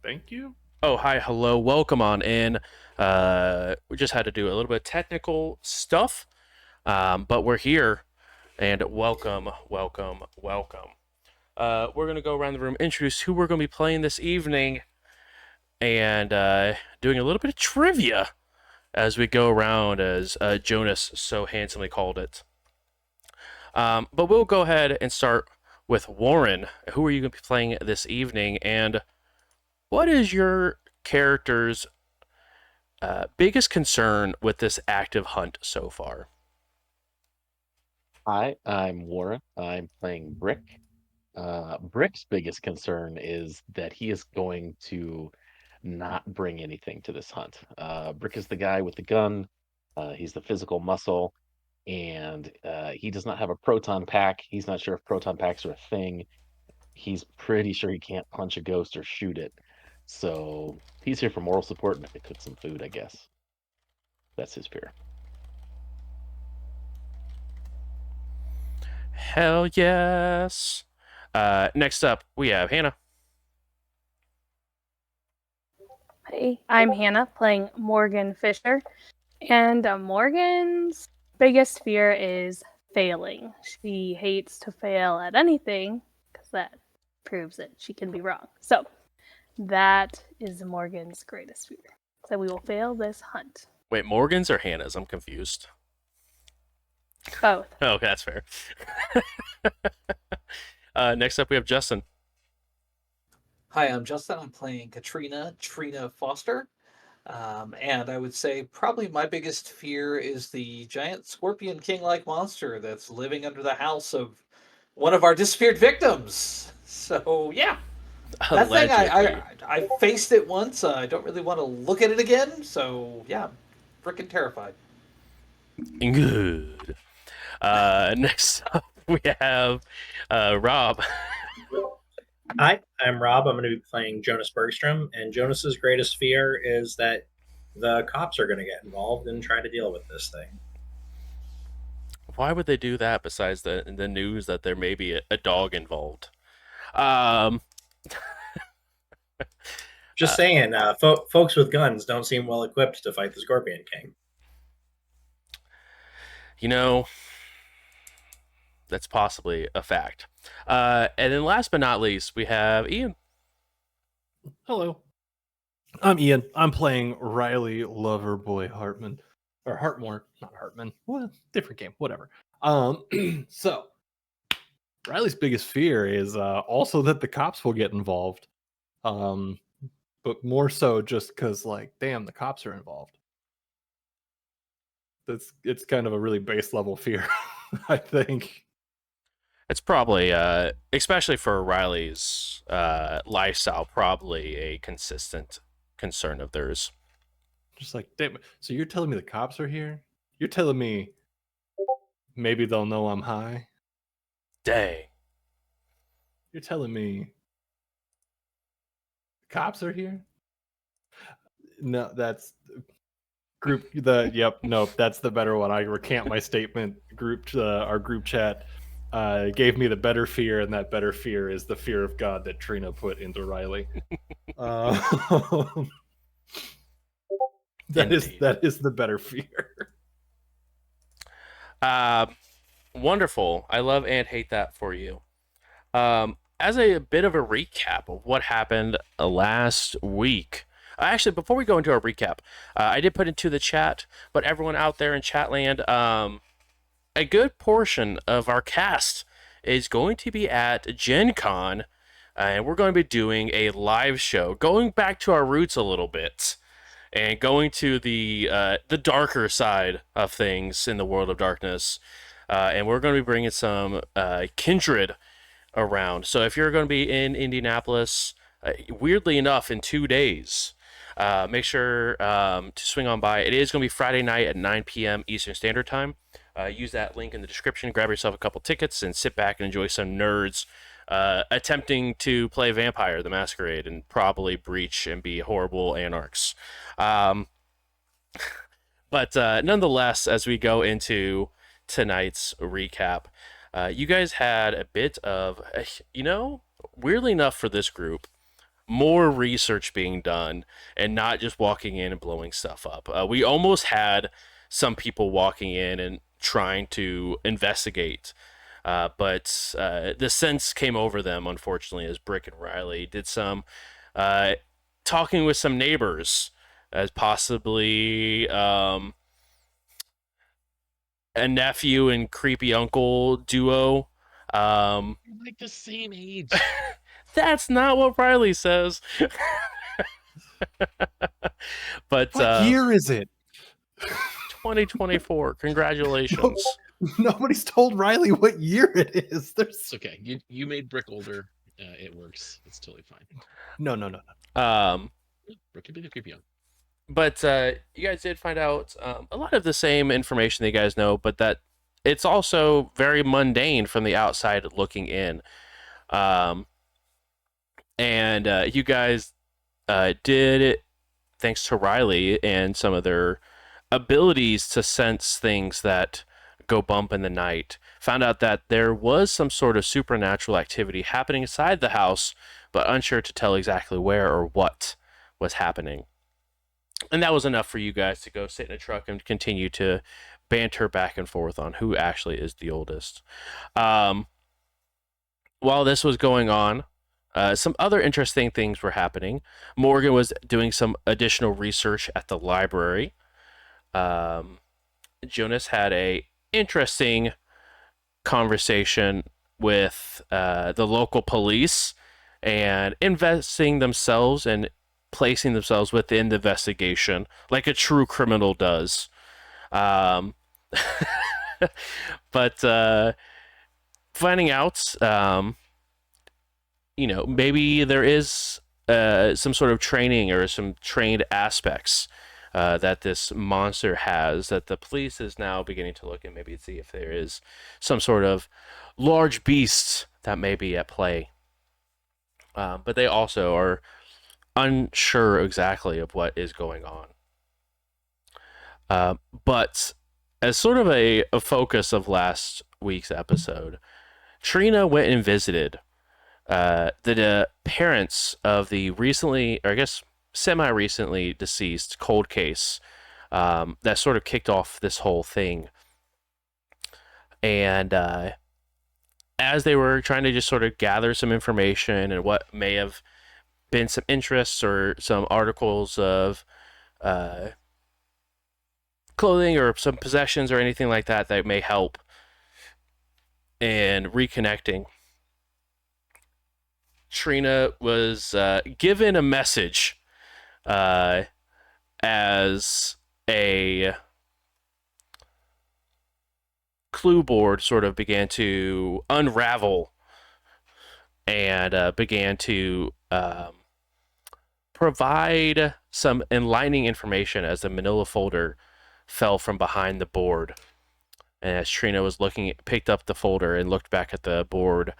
Thank you. Oh, hi, hello, welcome on in. We just had to do a little bit of technical stuff, but we're here, and welcome, welcome, welcome. We're going to go around the room, introduce who we're going to be playing this evening, and doing a little bit of trivia as we go around, as Jonas so handsomely called it. But we'll go ahead and start with Warren. Who are you going to be playing this evening, and what is your character's biggest concern with this active hunt so far? Hi, I'm Warren. I'm playing Brick. Brick's biggest concern is that he is going to not bring anything to this hunt. Brick is the guy with the gun. He's the physical muscle, and he does not have a proton pack. He's not sure if proton packs are a thing. He's pretty sure he can't punch a ghost or shoot it. So he's here for moral support and to cook some food, I guess. That's his fear. Hell yes. Next up, we have Hannah. Hey, I'm Hannah playing Morgan Fisher, and Morgan's biggest fear is failing. She hates to fail at anything because that proves that she can be wrong. So that is Morgan's greatest fear. So we will fail this hunt. Wait, Morgan's or Hannah's? I'm confused. Both. Oh, okay, that's fair. Next up, we have Justin. Hi, I'm Justin. I'm playing Trina Foster. And I would say probably my biggest fear is the giant scorpion king-like monster that's living under the house of one of our disappeared victims. So yeah, that thing Allegedly. I faced it once. I don't really want to look at it again. So yeah, I'm freaking terrified. Good. Next up, we have Rob. Hi, I'm Rob. I'm going to be playing Jonas Bergstrom, and Jonas's greatest fear is that the cops are going to get involved and try to deal with this thing. Why would they do that besides the news that there may be a dog involved? Um, Just saying, folks with guns don't seem well equipped to fight the Scorpion King. you know, that's possibly a fact. And then last but not least, we have Ian. Hello. I'm Ian. I'm playing Riley Loverboy Hartman. Or Hartmore, not Hartman. What? Different game. Whatever. So Riley's biggest fear is also that the cops will get involved. But more so just because, like, damn, the cops are involved. It's kind of a really base level fear, I think. It's probably, especially for Riley's lifestyle, probably a consistent concern of theirs. Just like, damn. So you're telling me the cops are here? You're telling me maybe they'll know I'm high? Dang. You're telling me the cops are here? No, that's group. Nope, that's the better one. I recant my statement. Our group chat gave me the better fear, and that better fear is the fear of God that Trina put into Riley. That is the better fear. Wonderful. I love and hate that for you. As a bit of a recap of what happened last week. Actually, before we go into our recap, I did put into the chat, but everyone out there in Chatland, a good portion of our cast is going to be at Gen Con, and we're going to be doing a live show, going back to our roots a little bit, and going to the darker side of things in the world of darkness. And we're going to be bringing some kindred around. So if you're going to be in Indianapolis, weirdly enough, in 2 days, make sure to swing on by. It is going to be Friday night at 9 p.m. Eastern Standard Time. Use that link in the description, grab yourself a couple tickets, and sit back and enjoy some nerds attempting to play Vampire the Masquerade and probably breach and be horrible anarchs. But nonetheless, as we go into tonight's recap, you guys had a bit of, weirdly enough for this group, more research being done and not just walking in and blowing stuff up. We almost had some people walking in and trying to investigate, but the sense came over them, unfortunately, as Brick and Riley did some talking with some neighbors as possibly a nephew and creepy uncle duo. You're like the same age. That's not what Riley says. But What year is it? 2024. Congratulations. Nobody's told Riley what year it is. There's It's okay. You made Brick older. It works. It's totally fine. no. Brick could be the creepy young. But you guys did find out a lot of the same information that you guys know, but that it's also very mundane from the outside looking in. And you guys did it thanks to Riley and some of their abilities to sense things that go bump in the night. Found out that there was some sort of supernatural activity happening inside the house, but unsure to tell exactly where or what was happening. And that was enough for you guys to go sit in a truck and continue to banter back and forth on who actually is the oldest. While this was going on, some other interesting things were happening. Morgan was doing some additional research at the library. Jonas had a interesting conversation with the local police and investing themselves and placing themselves within the investigation like a true criminal does. But finding out, maybe there is some sort of training or some trained aspects that this monster has that the police is now beginning to look and maybe see if there is some sort of large beast that may be at play. But they also are unsure exactly of what is going on. But as sort of a focus of last week's episode, Trina went and visited the parents of the recently, or I guess semi-recently deceased cold case that sort of kicked off this whole thing. And as they were trying to just sort of gather some information and what may have been some interests or some articles of clothing or some possessions or anything like that that may help in reconnecting, Trina was given a message as a clue board sort of began to unravel and began to provide some enlightening information as the manila folder fell from behind the board. And as Trina was picked up the folder and looked back at the board,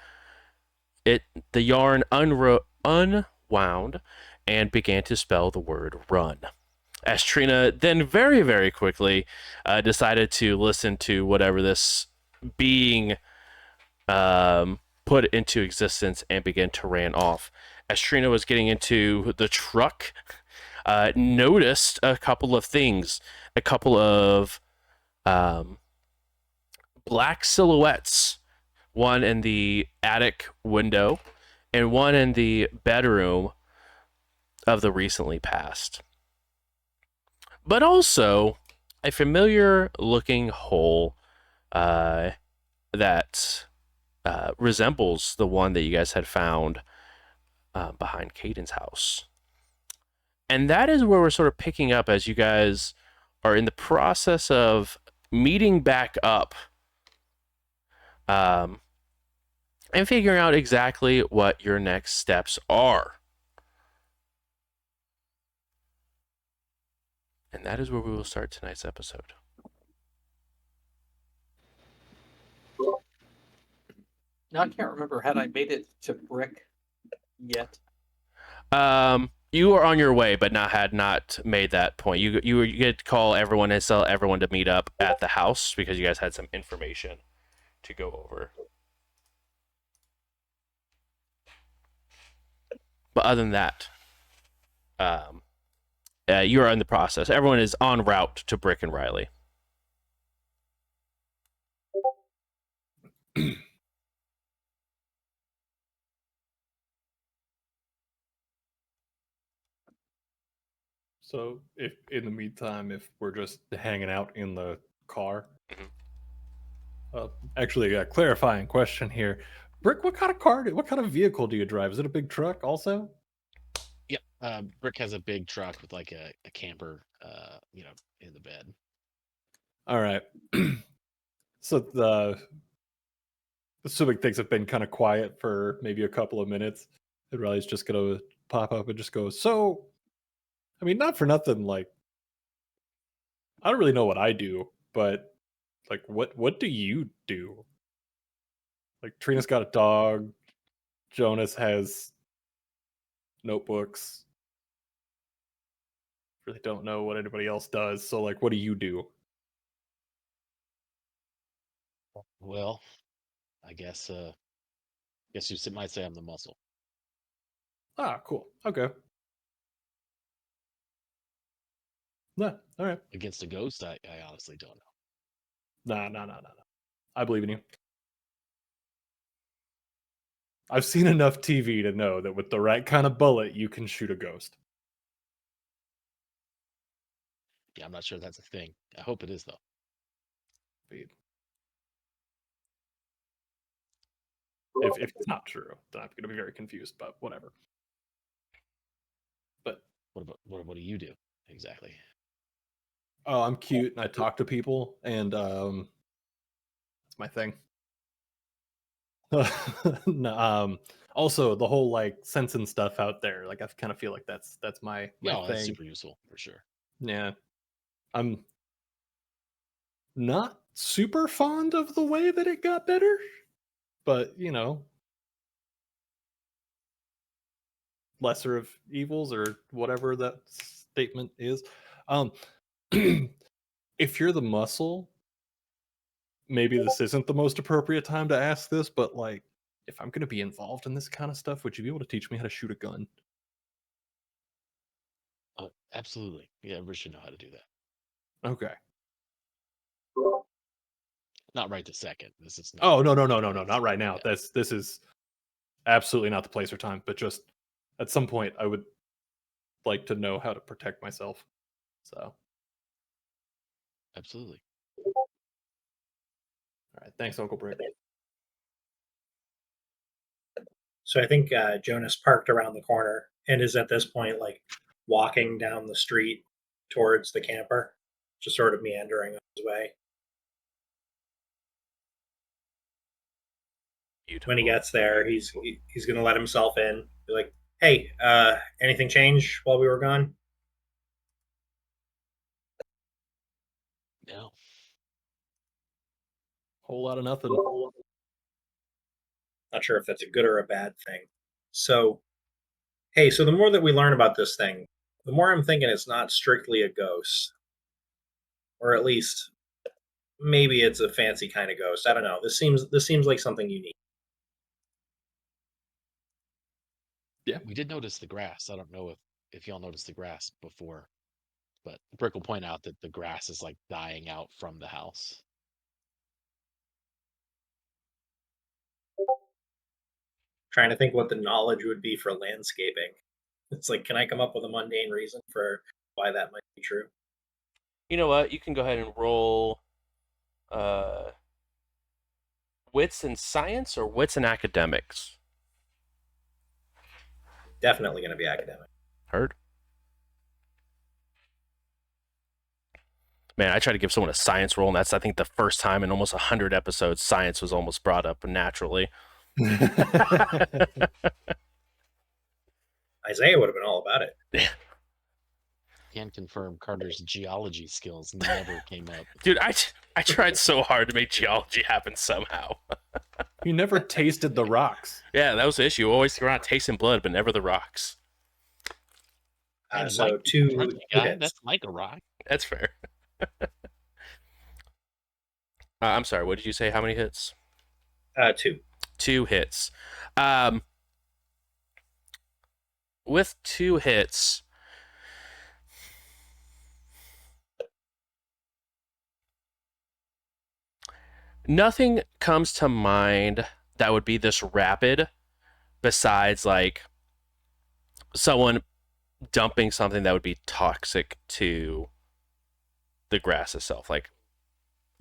the yarn unwound and began to spell the word run. As Trina then very, very quickly decided to listen to whatever this being put into existence and began to ran off. As Trina was getting into the truck, noticed a couple of things, a couple of black silhouettes, one in the attic window and one in the bedroom of the recently passed. But also a familiar looking hole that resembles the one that you guys had found behind Caden's house. And that is where we're sort of picking up as you guys are in the process of meeting back up and figuring out exactly what your next steps are. And that is where we will start tonight's episode. Now I can't remember, had I made it to Brick yet? You are on your way, but had not made that point. You get to call everyone and tell everyone to meet up at the house because you guys had some information to go over. But other than that, you are in the process. Everyone is en route to Brick and Riley. So, if in the meantime, if we're just hanging out in the car, actually, a clarifying question here, Brick, what kind of car? What kind of vehicle do you drive? Is it a big truck, also? Yep. Brick has a big truck with like a camper, in the bed. All right. So assuming things have been kind of quiet for maybe a couple of minutes, and Riley's just gonna pop up and just go, so, I mean, not for nothing, like, I don't really know what I do, but like, what do you do? Like, Trina's got a dog, Jonas has notebooks. Really don't know what anybody else does. So, like, what do you do? Well, I guess you might say I'm the muscle. Ah, cool. Okay. Yeah. All right. Against a ghost, I honestly don't know. Nah. I believe in you. I've seen enough TV to know that with the right kind of bullet, you can shoot a ghost. Yeah, I'm not sure that's a thing. I hope it is though. If it's not true, then I'm going to be very confused. But whatever. But What do you do exactly? oh, I'm cute and I talk to people, and that's my thing. No, also, the whole like sensing stuff out there, like I kind of feel like that's my Yeah, that's thing. super useful for sure. Yeah, I'm not super fond of the way that it got better, but lesser of evils or whatever that statement is. Um, if you're the muscle, maybe this isn't the most appropriate time to ask this, but like, if I'm going to be involved in this kind of stuff, would you be able to teach me how to shoot a gun? Absolutely. Yeah, everybody should know how to do that. Okay. Not right this second. This is not. Oh, no, not right now. Yeah. This is absolutely not the place or time, but just at some point I would like to know how to protect myself. So, Absolutely. all right. Thanks, Uncle Britt. So I think Jonas parked around the corner and is at this point like walking down the street towards the camper, just sort of meandering on his way. Beautiful. When he gets there, he's going to let himself in. Be like, "Hey, anything change while we were gone?" No. Whole lot of nothing. Not sure if that's a good or a bad thing. So, hey, so the more that we learn about this thing, the more I'm thinking it's not strictly a ghost, or at least maybe it's a fancy kind of ghost. I don't know. This seems like something unique. Yeah. We did notice the grass. I don't know if y'all noticed the grass before, but Brick will point out that the grass is like dying out from the house. Trying to think what the knowledge would be for landscaping. It's like, can I come up with a mundane reason for why that might be true? You know what? You can go ahead and roll wits and science or wits and academics. Definitely going to be academic. Heard? Man, I tried to give someone a science roll, and that's, I think, the first time in almost 100 episodes science was almost brought up naturally. Isaiah would have been all about it. Yeah. Can confirm Carter's geology skills never came up. Dude, I tried so hard to make geology happen somehow. You never tasted the rocks. Yeah, that was the issue. Always around tasting blood, but never the rocks. And So like two crunchy guy, hits. that's like a rock. That's fair. I'm sorry, what did you say? How many hits? 2. 2 hits. with 2 hits, nothing comes to mind that would be this rapid besides like someone dumping something that would be toxic to the grass itself, like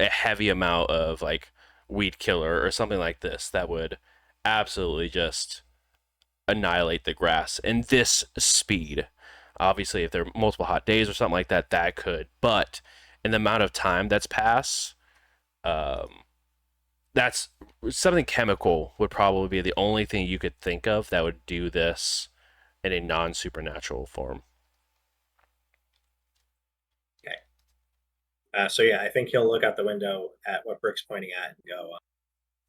a heavy amount of like weed killer or something like this that would absolutely just annihilate the grass in this speed. Obviously, if there are multiple hot days or something like that, that could. But in the amount of time that's passed, um, that's something chemical would probably be the only thing you could think of that would do this in a non-supernatural form. So yeah, I think he'll look out the window at what Brick's pointing at and go,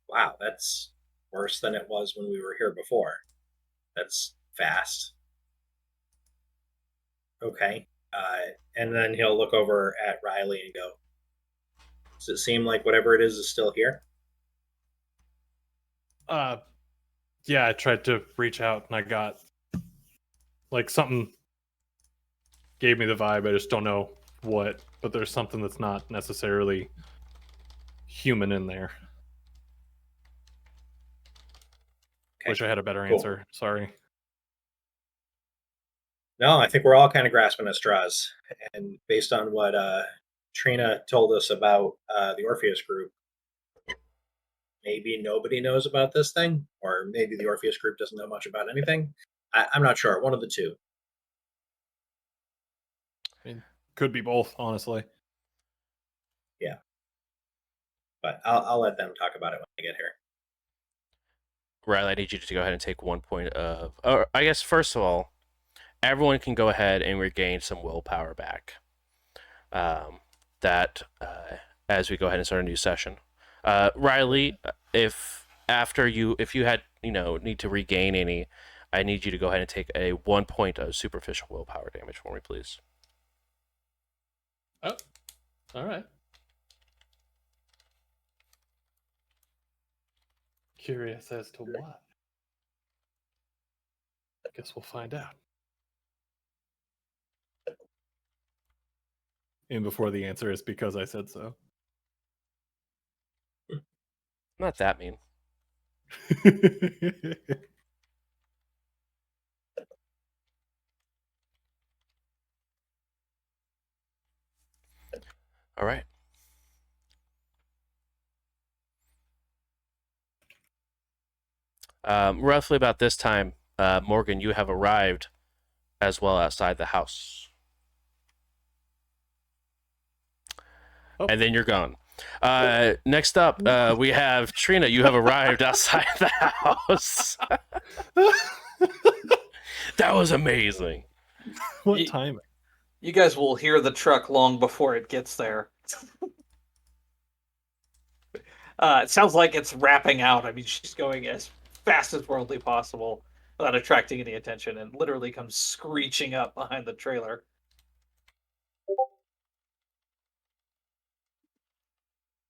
"Wow, that's worse than it was when we were here before. That's fast." Okay. And then he'll look over at Riley and go, "Does it seem like whatever it is still here?" Yeah, I tried to reach out and I got like something gave me the vibe. I just don't know what, but there's something that's not necessarily human in there. Okay. Wish I had a better Cool. answer. Sorry. No, I think we're all kind of grasping at straws. And based on what Trina told us about the Orpheus group, maybe nobody knows about this thing, or maybe the Orpheus group doesn't know much about anything. I'm not sure. One of the two. I mean, could be both, honestly. Yeah. But I'll let them talk about it when I get here. Riley, I need you to go ahead and take 1 point of. Or I guess first of all, everyone can go ahead and regain some willpower back. As we go ahead and start a new session. Riley, if you had need to regain any, I need you to go ahead and take a 1 point of superficial willpower damage for me, please. Oh, all right. Curious as to why. Guess we'll find out. And before the answer is because I said so. Not that mean. All right. Roughly about this time, Morgan, you have arrived as well outside the house. Oh. And then you're gone. Next up, we have Trina. You have arrived outside the house. That was amazing. What timing? You guys will hear the truck long before it gets there. It sounds like it's wrapping out. I mean, she's going as fast as worldly possible without attracting any attention and literally comes screeching up behind the trailer.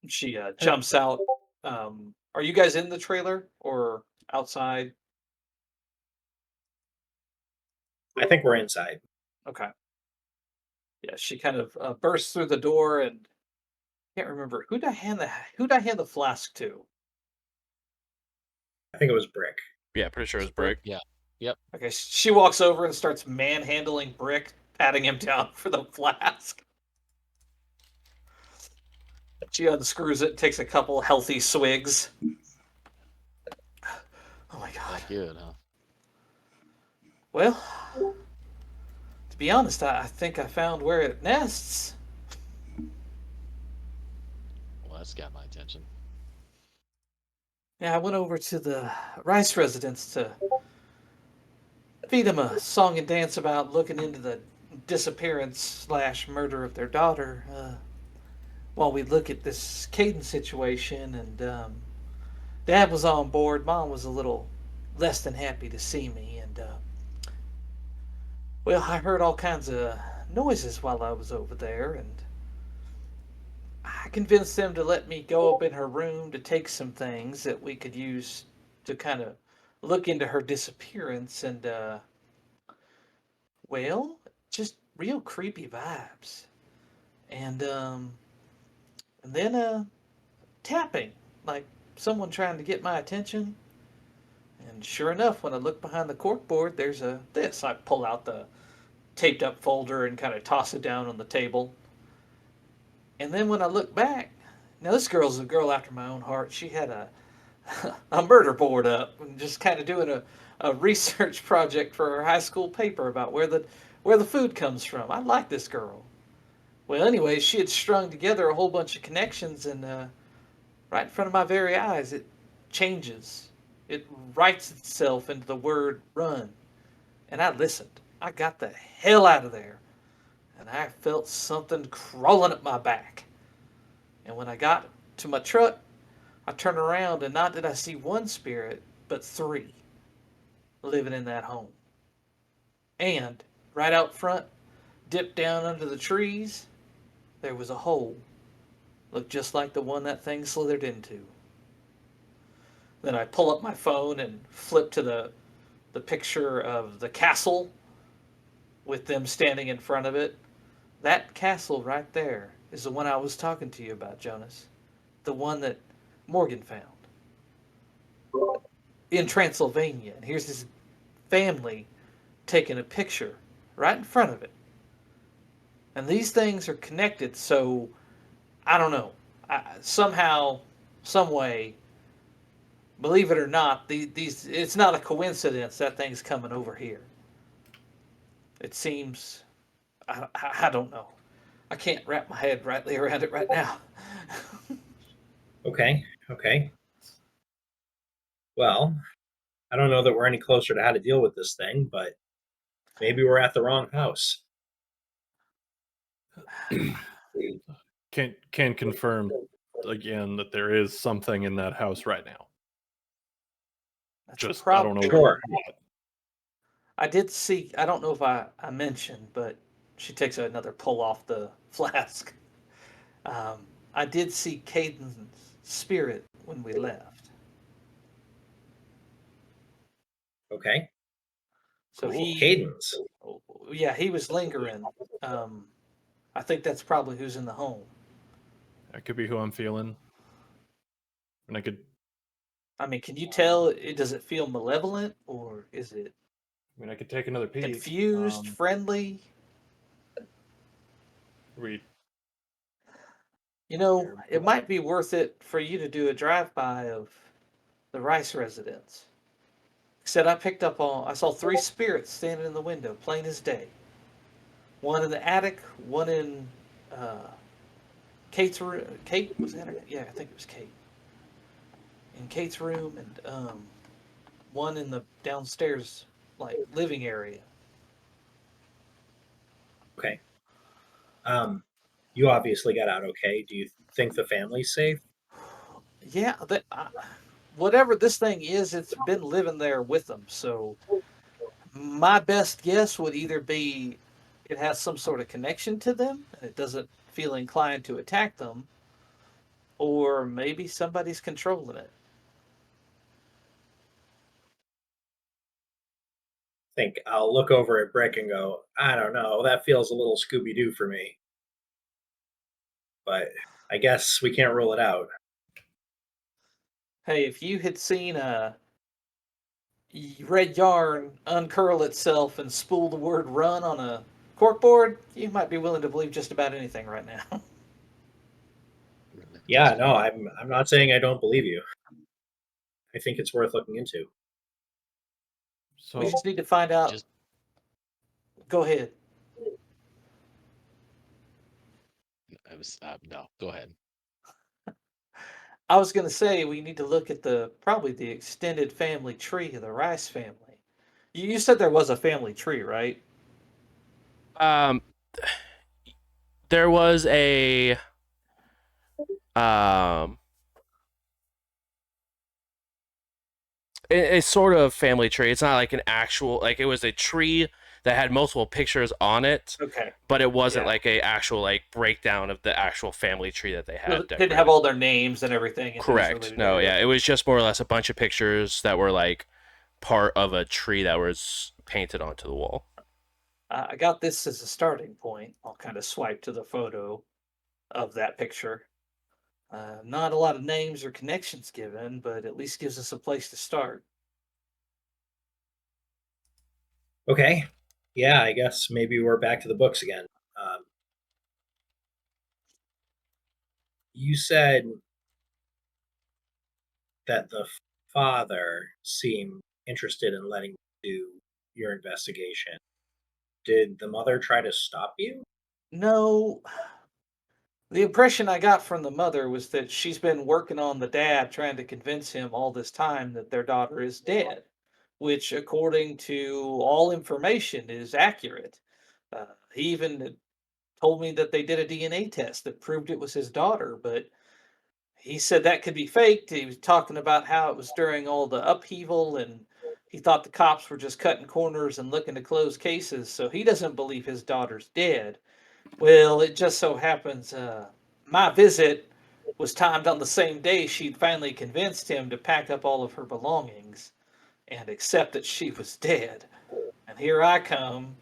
She jumps out. Are you guys in the trailer or outside? I think we're inside. Okay. Yeah, she kind of bursts through the door and can't remember who'd I hand the flask to. I think it was Brick. Yeah, pretty sure it was Brick. Yeah. Yep. Okay, she walks over and starts manhandling Brick, patting him down for the flask. She unscrews it, takes a couple healthy swigs. Oh my god. Not good, huh? Well, to be honest, I think I found where it nests. Well, that's got my attention. Yeah, I went over to the Rice residence to feed them a song and dance about looking into the disappearance / murder of their daughter. While we look at this Caden situation, and Dad was on board. Mom was a little less than happy to see me, and well, I heard all kinds of noises while I was over there, and I convinced them to let me go up in her room to take some things that we could use to kind of look into her disappearance, and Well, just real creepy vibes. And then tapping, like someone trying to get my attention. And sure enough, when I look behind the corkboard, there's a this. I pull out the taped up folder and kind of toss it down on the table. And then when I look back, now this girl's a girl after my own heart. She had a murder board up and just kind of doing a research project for her high school paper about where the food comes from. I like this girl. Well, anyway, she had strung together a whole bunch of connections, and right in front of my very eyes, it changes. It writes itself into the word run. And I listened. I got the hell out of there. And I felt something crawling up my back. And when I got to my truck, I turned around, and not did I see one spirit, but three living in that home. And right out front, dipped down under the trees, there was a hole. Looked just like the one that thing slithered into. Then I pull up my phone and flip to the picture of the castle with them standing in front of it. That castle right there is the one I was talking to you about, Jonas. The one that Morgan found in Transylvania. And here's his family taking a picture right in front of it. And these things are connected, so I don't know. Somehow, some way, believe it or not, these it's not a coincidence that thing's coming over here. It seems, I don't know. I can't wrap my head rightly around it right now. Okay. Well, I don't know that we're any closer to how to deal with this thing, but maybe we're at the wrong house. Can confirm again that there is something in that house right now. That's Just a I don't know. Sure. What. I did see, I don't know if I mentioned, but she takes another pull off the flask. I did see Caden's spirit when we left. Okay. So Cool. he, Cadence. yeah, he was lingering. I think that's probably who's in the home. That could be who I'm feeling. And I could. I mean, can you tell? Does it feel malevolent, or is it I could take another peek. confused, friendly? We. You know, it might be worth it for you to do a drive-by of the Rice residence. Said I saw three spirits standing in the window, plain as day. One in the attic, one in uh, Kate's room. Kate was that her? Yeah, I think it was Kate. In Kate's room, and one in the downstairs, like living area. Okay. You obviously got out okay. Do you think the family's safe? Yeah, whatever this thing is, it's been living there with them. So my best guess would either be it has some sort of connection to them and it doesn't feel inclined to attack them, or maybe somebody's controlling it. Think I'll look over at Brick and go, I don't know, that feels a little Scooby Doo for me. But I guess we can't rule it out. Hey, if you had seen a red yarn uncurl itself and spool the word run on a corkboard, you might be willing to believe just about anything right now. Yeah, no, I'm not saying I don't believe you. I think it's worth looking into. So We just need to find out. Just- Go ahead. I was no. Go ahead. I was going to say we need to look at probably the extended family tree of the Rice family. You said there was a family tree, right? There was a a sort of family tree. It's not like an actual, like it was a tree that had multiple pictures on it, Okay. but it wasn't Yeah. like a actual like breakdown of the actual family tree that they had. Didn't have all their names and everything. And who's Correct. related No, to yeah, it was just more or less a bunch of pictures that were like part of a tree that was painted onto the wall. I got this as a starting point. I'll kind of swipe to the photo of that picture. Not a lot of names or connections given, but at least gives us a place to start. Okay. Yeah, I guess maybe we're back to the books again. Um, you said that the father seemed interested in letting you do your investigation. Did the mother try to stop you? No, the impression I got from the mother was that she's been working on the dad, trying to convince him all this time that their daughter is dead, which, according to all information, is accurate. He even told me that they did a DNA test that proved it was his daughter, but he said that could be faked. He was talking about how it was during all the upheaval and he thought the cops were just cutting corners and looking to close cases, so he doesn't believe his daughter's dead. Well, it just so happens my visit was timed on the same day she'd finally convinced him to pack up all of her belongings and accept that she was dead. And here I come,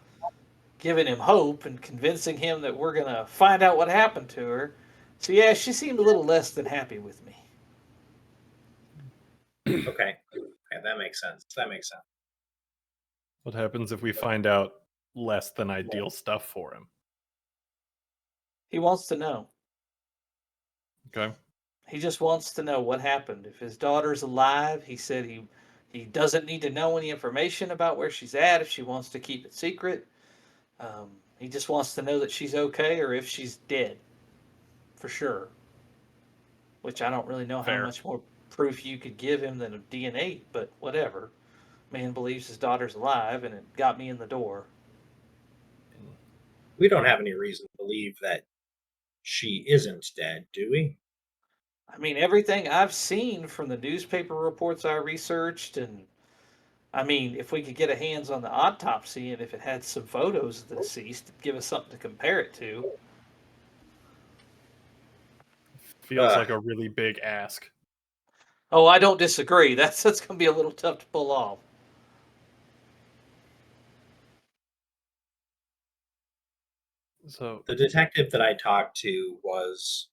giving him hope and convincing him that we're going to find out what happened to her. So, yeah, she seemed a little less than happy with me. Okay. Yeah, that makes sense. That makes sense. What happens if we find out less than ideal stuff for him? He wants to know. Okay. He just wants to know what happened. If his daughter's alive, he said he doesn't need to know any information about where she's at if she wants to keep it secret. He just wants to know that she's okay or if she's dead, for sure. Which I don't really know how Fair. much more proof you could give him than a DNA, but whatever. Man believes his daughter's alive, and it got me in the door. We don't have any reason to believe that she isn't dead, do we? I mean, everything I've seen from the newspaper reports I researched, and I mean, if we could get a hands on the autopsy and if it had some photos of the deceased, it'd give us something to compare it to. Feels like a really big ask. Oh, I don't disagree. That's going to be a little tough to pull off. So The detective that I talked to was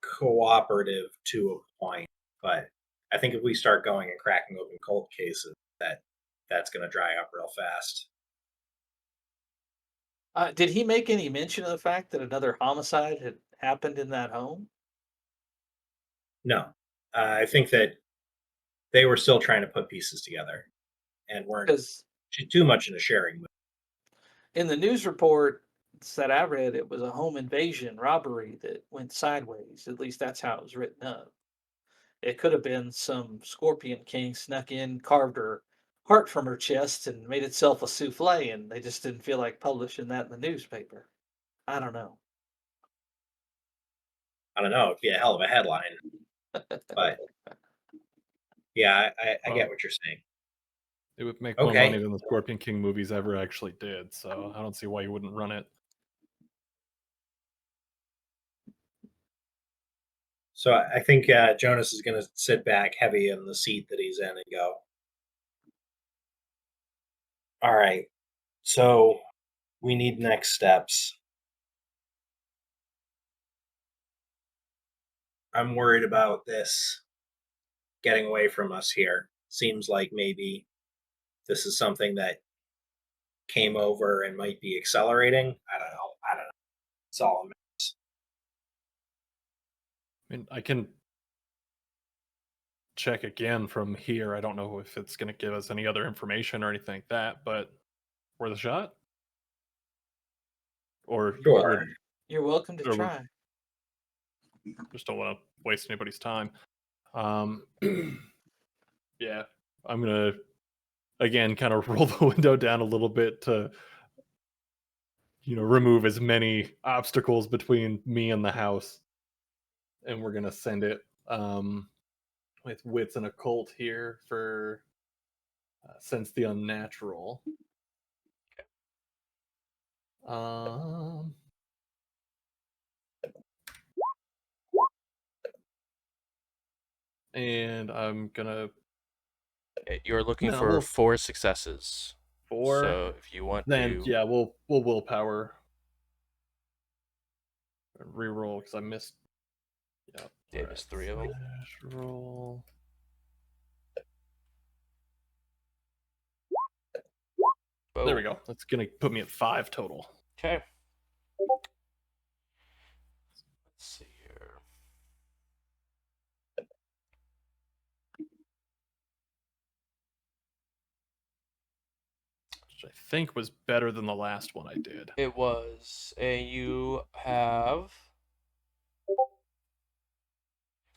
cooperative to a point, but I think if we start going and cracking open cold cases, that's going to dry up real fast. Did he make any mention of the fact that another homicide had happened in that home? No, I think that they were still trying to put pieces together and weren't Because too much in a sharing mood. in the news report that I read, it was a home invasion robbery that went sideways. At least that's how it was written up. It could have been some Scorpion King snuck in, carved her heart from her chest, and made itself a souffle, and they just didn't feel like publishing that in the newspaper. I don't know. I don't know, it'd be a hell of a headline, but yeah, I get well, what you're saying. it would make more money Okay, than the Scorpion King movies ever actually did, so I don't see why you wouldn't run it. so I think Jonas is going to sit back heavy in the seat that he's in and go, all right, so we need next steps. I'm worried about this getting away from us here. Seems like maybe this is something that came over and might be accelerating. I don't know. I don't know. It's all a mess. I mean, I can check again from here. I don't know if it's going to give us any other information or anything like that, but worth a shot? Or Sure. You're welcome to Or we try. just don't want to waste anybody's time. Yeah, I'm going to, again, kind of roll the window down a little bit to, remove as many obstacles between me and the house. And we're going to send it with wits and occult here for sense the unnatural. Um, and I'm gonna. You're looking No, for we'll 4 successes. 4. So if you want Then to, yeah, we'll willpower. Reroll because I missed. Yeah, Dave is 3 of them. Roll. There we go. That's gonna put me at 5 total. Okay. Let's see here. Which I think was better than the last one I did. It was, and you have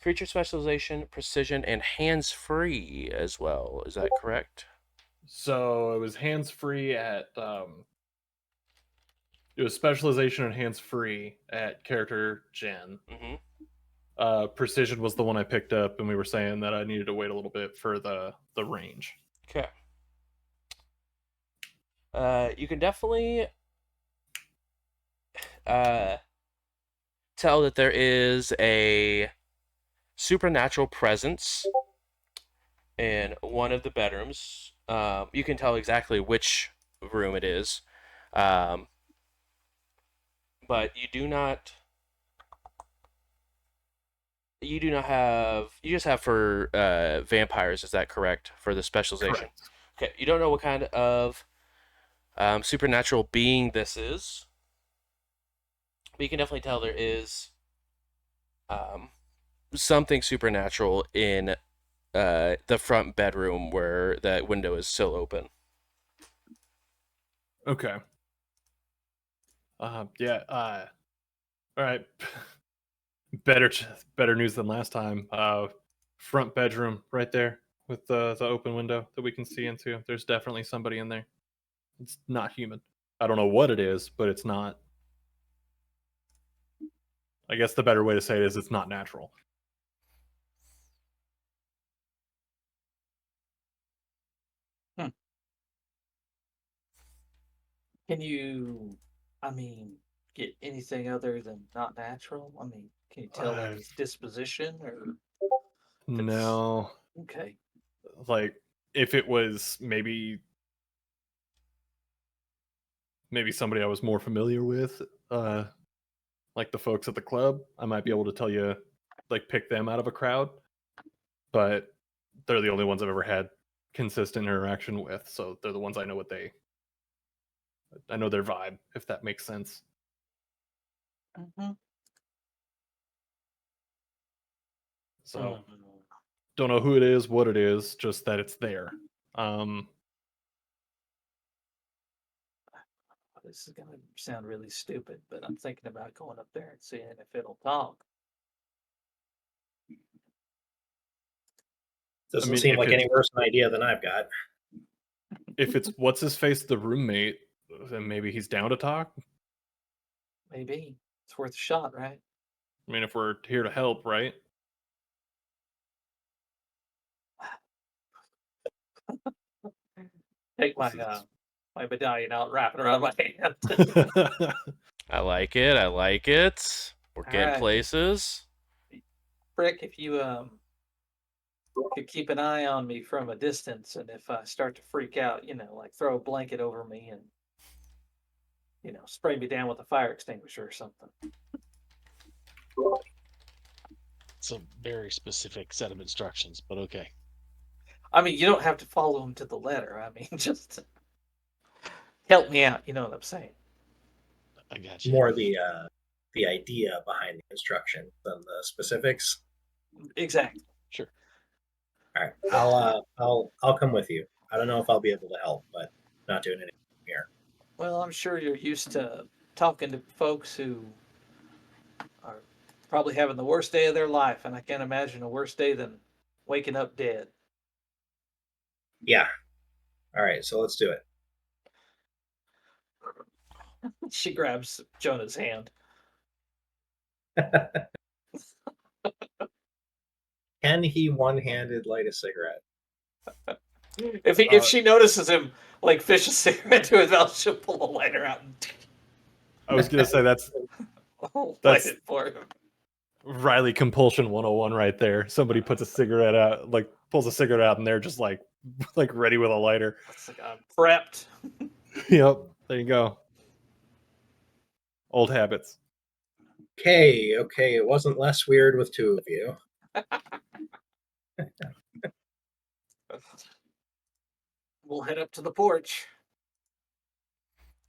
creature specialization, precision, and hands-free as well. Is that correct? So it was hands free at it was specialization and hands free at character gen. Mm-hmm. Precision was the one I picked up, and we were saying that I needed to wait a little bit for the range. Okay. You can definitely tell that there is a supernatural presence in one of the bedrooms. You can tell exactly which room it is, but you do not. You do not have. You just have for vampires. Is that correct for the specialization? Correct. Okay. You don't know what kind of supernatural being this is, but you can definitely tell there is something supernatural in the front bedroom where that window is still open. Okay. Yeah. All right. Better news than last time. Front bedroom right there with the open window that we can see into. There's definitely somebody in there. It's not human. I don't know what it is, but it's not. I guess the better way to say it is it's not natural. Can you, I mean, get anything other than not natural? I mean, can you tell like his disposition or if it's No. okay? Like if it was maybe somebody I was more familiar with, like the folks at the club, I might be able to tell you, like pick them out of a crowd. But they're the only ones I've ever had consistent interaction with, so they're the ones I know I know their vibe, if that makes sense. Mm-hmm. So don't know who it is, what it is, just that it's there. This is gonna sound really stupid, but I'm thinking about going up there and seeing if it'll talk. Doesn't mean, seem if like it's- any worse an idea than I've got. If it's what's his face, the roommate, then maybe he's down to talk. Maybe it's worth a shot, right? I mean, if we're here to help, right? Take my my medallion out, wrap it around my hand. I like it. I like it. We're getting Alright. places. Brick, if you could keep an eye on me from a distance, and if I start to freak out, like throw a blanket over me and spray me down with a fire extinguisher or something. It's a very specific set of instructions, but okay. I mean, you don't have to follow them to the letter. I mean, just help me out. You know what I'm saying? I got you. More the idea behind the instruction than the specifics. Exactly. Sure. All right, I'll come with you. I don't know if I'll be able to help, but not doing anything here. Well, I'm sure you're used to talking to folks who are probably having the worst day of their life, and I can't imagine a worse day than waking up dead. Yeah. All right, so let's do it. She grabs Jonah's hand. Can he one-handed light a cigarette? If she notices him like fish a cigarette to his mouth, she'll pull a lighter out and I was gonna say that's light it for him. Riley compulsion 101 right there. Somebody puts a cigarette out, like pulls a cigarette out, and they're just like ready with a lighter. It's like I'm prepped. Yep, there you go. Old habits. Okay, it wasn't less weird with two of you. We'll head up to the porch.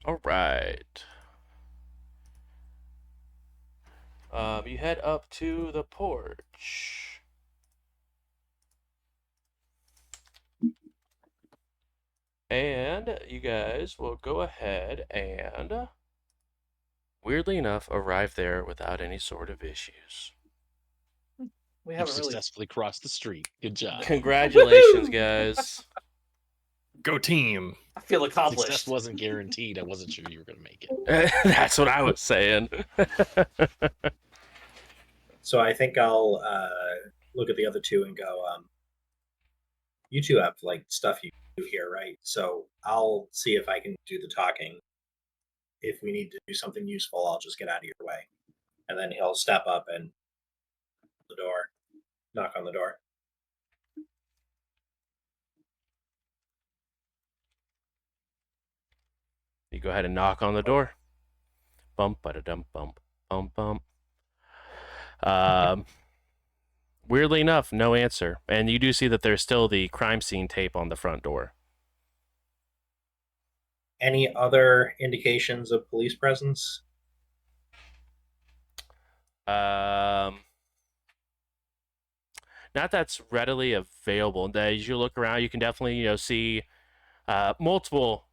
All right. You head up to the porch. And you guys will go ahead and, weirdly enough, arrive there without any sort of issues. We You haven't really. successfully crossed the street. Good job. Congratulations, Woohoo! guys. Go team. I feel accomplished. Success wasn't guaranteed. I wasn't sure you were going to make it. That's what I was saying. So I think I'll look at the other two and go, you two have like stuff you do here, right? So I'll see if I can do the talking. If we need to do something useful, I'll just get out of your way. And then he'll step up and knock on the door. You go ahead and knock on the door. Bump, ba-da-dum, bump, bump, bump. Weirdly enough, no answer. And you do see that there's still the crime scene tape on the front door. Any other indications of police presence? Not that's readily available. As you look around, you can definitely see multiple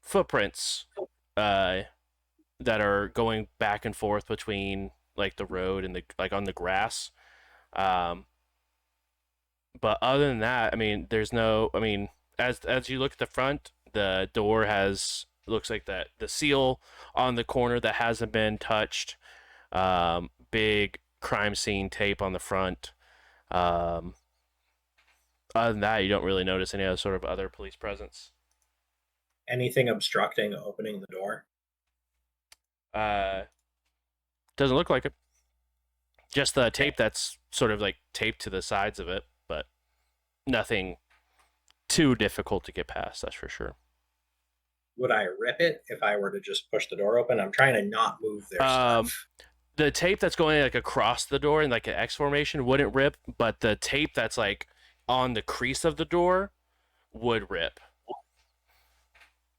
footprints that are going back and forth between like the road and the on the grass. But other than that, I mean, there's no. I mean, as you look at the front, the door looks like that the seal on the corner that hasn't been touched. Big crime scene tape on the front. Other than that, you don't really notice any other sort of other police presence. Anything obstructing opening the door? Doesn't look like it. Just the tape that's sort of like taped to the sides of it, but nothing too difficult to get past, that's for sure. Would I rip it if I were to just push the door open? I'm trying to not move their stuff. The tape that's going like across the door in like an X formation wouldn't rip, but the tape that's like on the crease of the door would rip.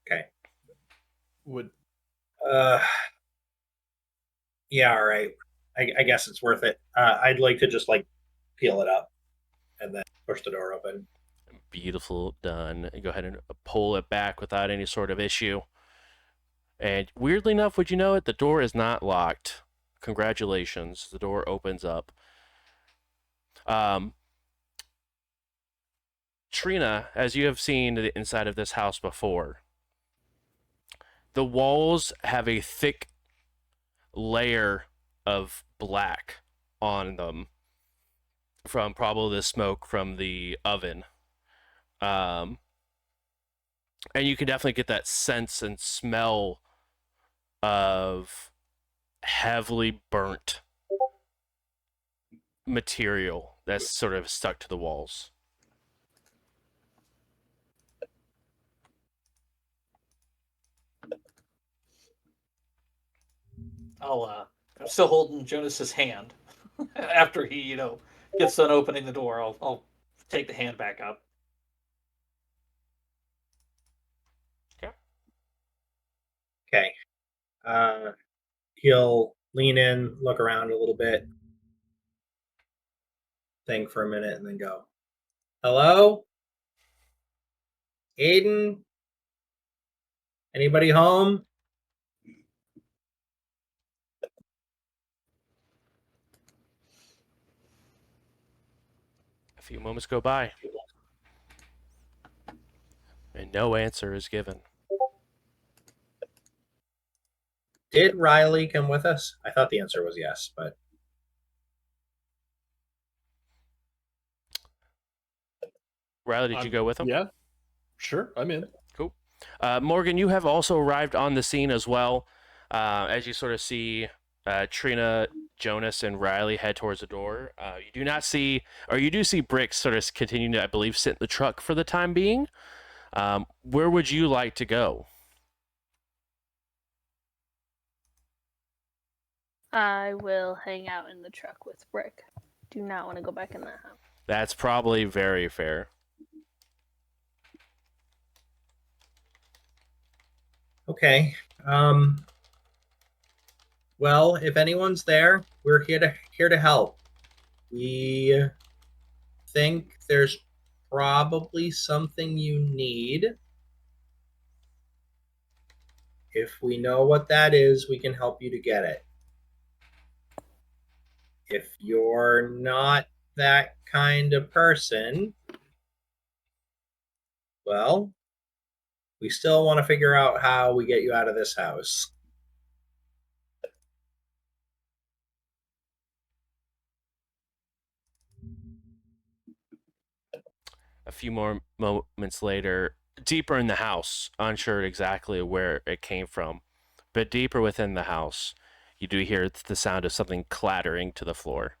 Okay. Would yeah, all right. I guess it's worth it. I'd like to just like peel it up and then push the door open. Beautiful, done. You go ahead and pull it back without any sort of issue. And weirdly enough, would you know it? The door is not locked. Congratulations. The door opens up. Trina, as you have seen the inside of this house before, the walls have a thick layer of black on them from probably the smoke from the oven. And you can definitely get that sense and smell of heavily burnt material that's sort of stuck to the walls. I'm still holding Jonas's hand. After he, gets done opening the door, I'll take the hand back up. Okay. He'll lean in, look around a little bit, think for a minute, and then go, "Hello? Aiden? Anybody home?" A few moments go by, and no answer is given. Did Riley come with us? I thought the answer was yes, but Riley, did you go with him? Yeah, sure, I'm in. Cool. Morgan, you have also arrived on the scene as well. As you sort of see Trina Jonas and Riley head towards the door. You do not see, or you do see Brick sort of continuing to, I believe, sit in the truck for the time being. Where would you like to go? I will hang out in the truck with Brick. Do not want to go back in that house. That's probably very fair. Okay. Well, if anyone's there, we're here to help. We think there's probably something you need. If we know what that is, we can help you to get it. If you're not that kind of person, well, we still want to figure out how we get you out of this house. A few more moments later, deeper in the house, unsure exactly where it came from, but deeper within the house, you do hear the sound of something clattering to the floor.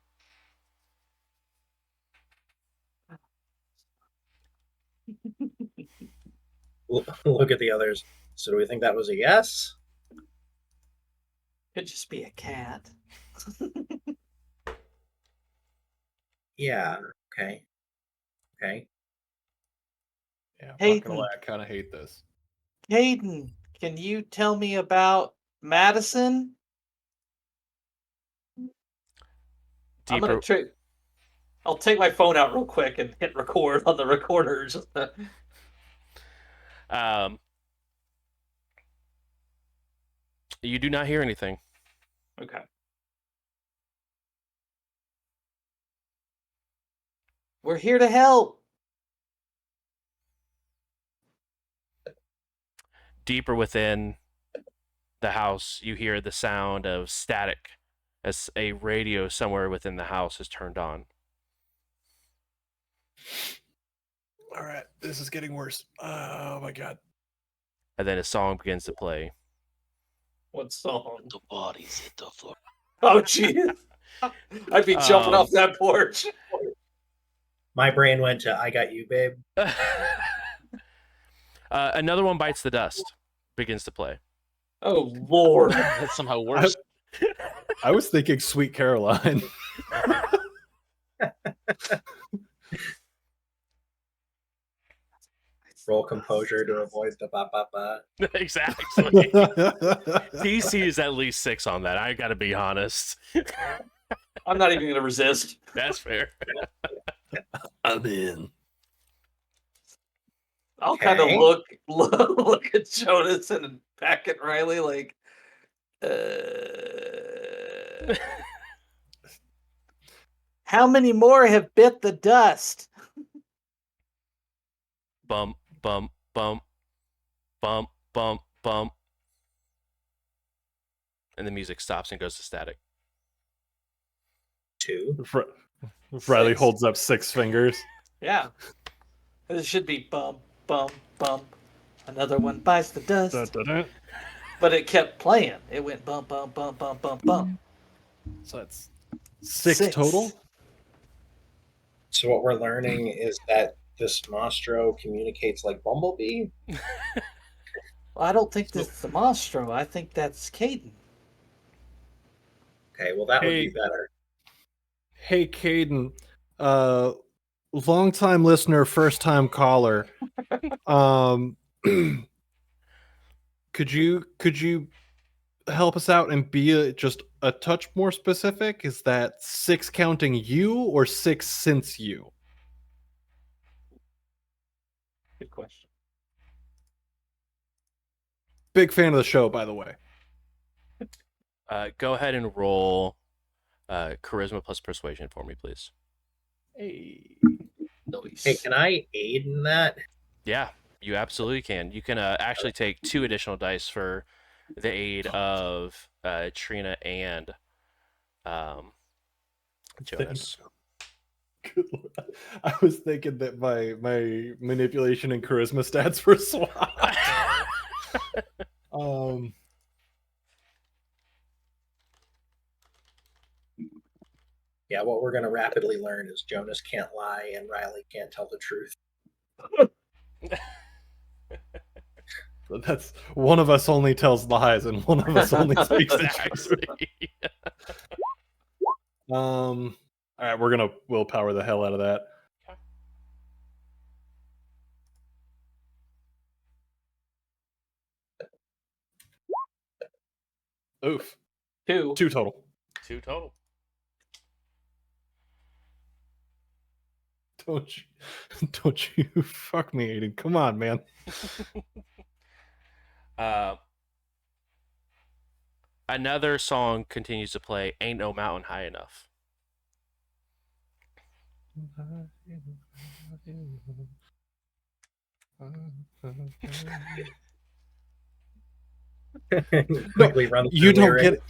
Look at the others. So do we think that was a yes? Could just be a cat. Yeah. Okay. Yeah, I'm Hey, not gonna lie, I kind of hate this. Caden, can you tell me about Madison? I'm Deeper, gonna I'll take my phone out real quick and hit record on the recorder. you do not hear anything. Okay. We're here to help. Deeper within the house, you hear the sound of static as a radio somewhere within the house is turned on. All right, this is getting worse. Oh my god. And then a song begins to play. What song? The bodies hit the floor. Oh, jeez. I'd be jumping off that porch. My brain went to "I Got You, Babe." Another one bites the dust. Begins to play. Oh, Lord. That's somehow worse. I was thinking Sweet Caroline. Roll composure to avoid the ba ba ba. Exactly. DC is at least 6 on that. I gotta be honest. I'm not even going to resist. That's fair. I'm in. I'll kind of look at Jonas and back at Riley like, how many more have bit the dust? Bump, bump, bump, bump, bump, bump. And the music stops and goes to static. 2. Riley 6. holds up 6 fingers. Yeah. It should be bump, bump, bump. Another one bites the dust. Dun, dun, dun. But it kept playing. It went bump, bump, bump, bump, bump, bump. So that's 6 total. So what we're learning is that this Mastro communicates like Bumblebee. Well, I don't think that's the Mastro. I think that's Caden. Okay, well that would be better. Hey, Caden, long-time listener, first-time caller. Could you help us out and be just a touch more specific? Is that 6 counting you or 6 since you? Good question. Big fan of the show, by the way. Go ahead and roll charisma plus persuasion for me, please. Hey. Nice. Hey, can I aid in that? Yeah, you absolutely can. You can actually take 2 additional dice for the aid of Trina and Jonas. I was thinking that my manipulation and charisma stats were swapped. Yeah, what we're going to rapidly learn is Jonas can't lie and Riley can't tell the truth. That's one of us only tells lies and one of us only speaks the truth. Exactly. All right, we're gonna willpower the hell out of that. Oof. 2. 2 total. 2 total. Don't you fuck me, Aiden. Come on, man. Another song continues to play. Ain't no mountain high enough. Quickly run through You don't lyric. get it.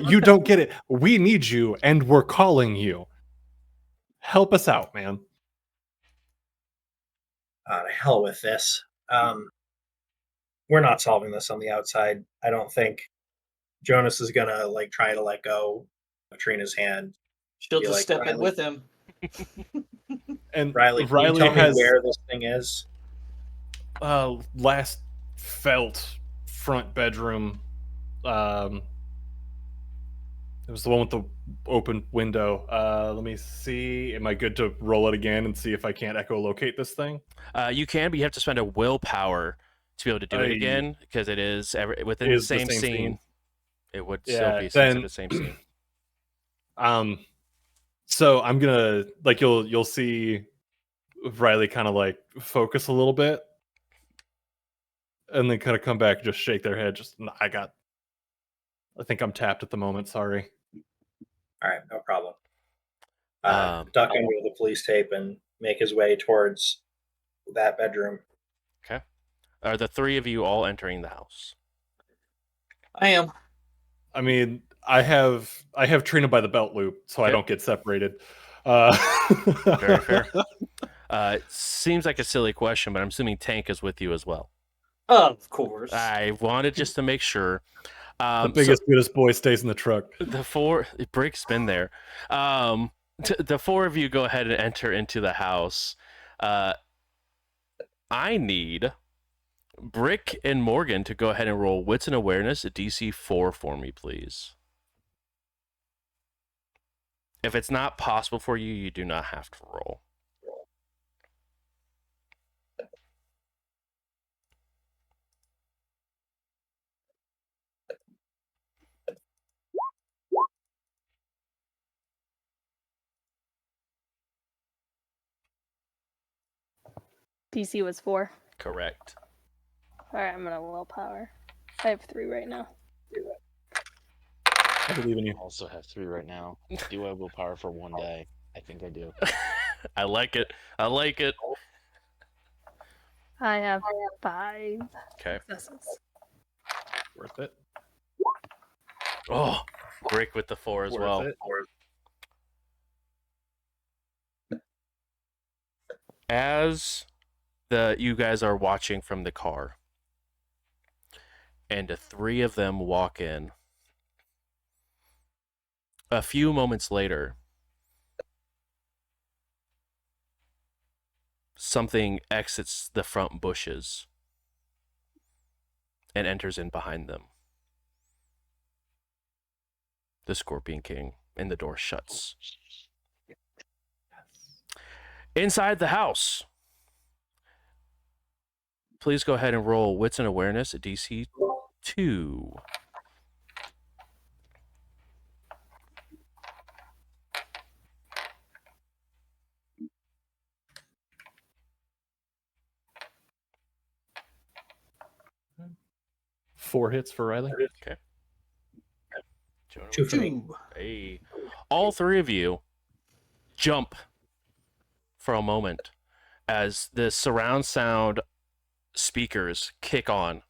You don't get it. We need you, and we're calling you. Help us out, man. To hell with this. We're not solving this on the outside. I don't think Jonas is gonna like try to let go of Trina's hand. She'll Be just like, step in Riley- with him. And Riley, can you tell me where this thing is? Last felt front bedroom. It was the one with the open window. Let me see. Am I good to roll it again and see if I can't echolocate this thing? You can, but you have to spend a willpower to be able to do it again because it is within the same scene. It would still be then, the same scene. So I'm gonna like you'll see Riley kind of like focus a little bit, and then kind of come back and just shake their head. Just I think I'm tapped at the moment. Sorry. All right, no problem. Duck under the police tape and make his way towards that bedroom. Okay. Are the 3 of you all entering the house? I am. I mean, I have Trina by the belt loop, so I Okay. don't get separated. Very fair. It seems like a silly question, but I'm assuming Tank is with you as well. Of course. I wanted just to make sure. The biggest, goodest boy stays in the truck. The 4 Brick's been there. The 4 of you go ahead and enter into the house. I need Brick and Morgan to go ahead and roll Wits and Awareness at DC 4 for me, please. If it's not possible for you, you do not have to roll. DC was 4. Correct. Alright, I'm gonna willpower. I have 3 right now. I believe in you. I also have 3 right now. Do I willpower for one day? I think I do. I like it. I like it. I have 5 Okay. successes. Worth it. Oh, Brick with the 4 as well. Worth it. As you guys are watching from the car, and the 3 of them walk in, a few moments later, something exits the front bushes and enters in behind them. The Scorpion King, and the door shuts. Inside the house, please go ahead and roll Wits and Awareness at DC 2. Four hits for Riley. Okay. Two for me. Hey. All 3 of you jump for a moment as the surround sound speakers kick on.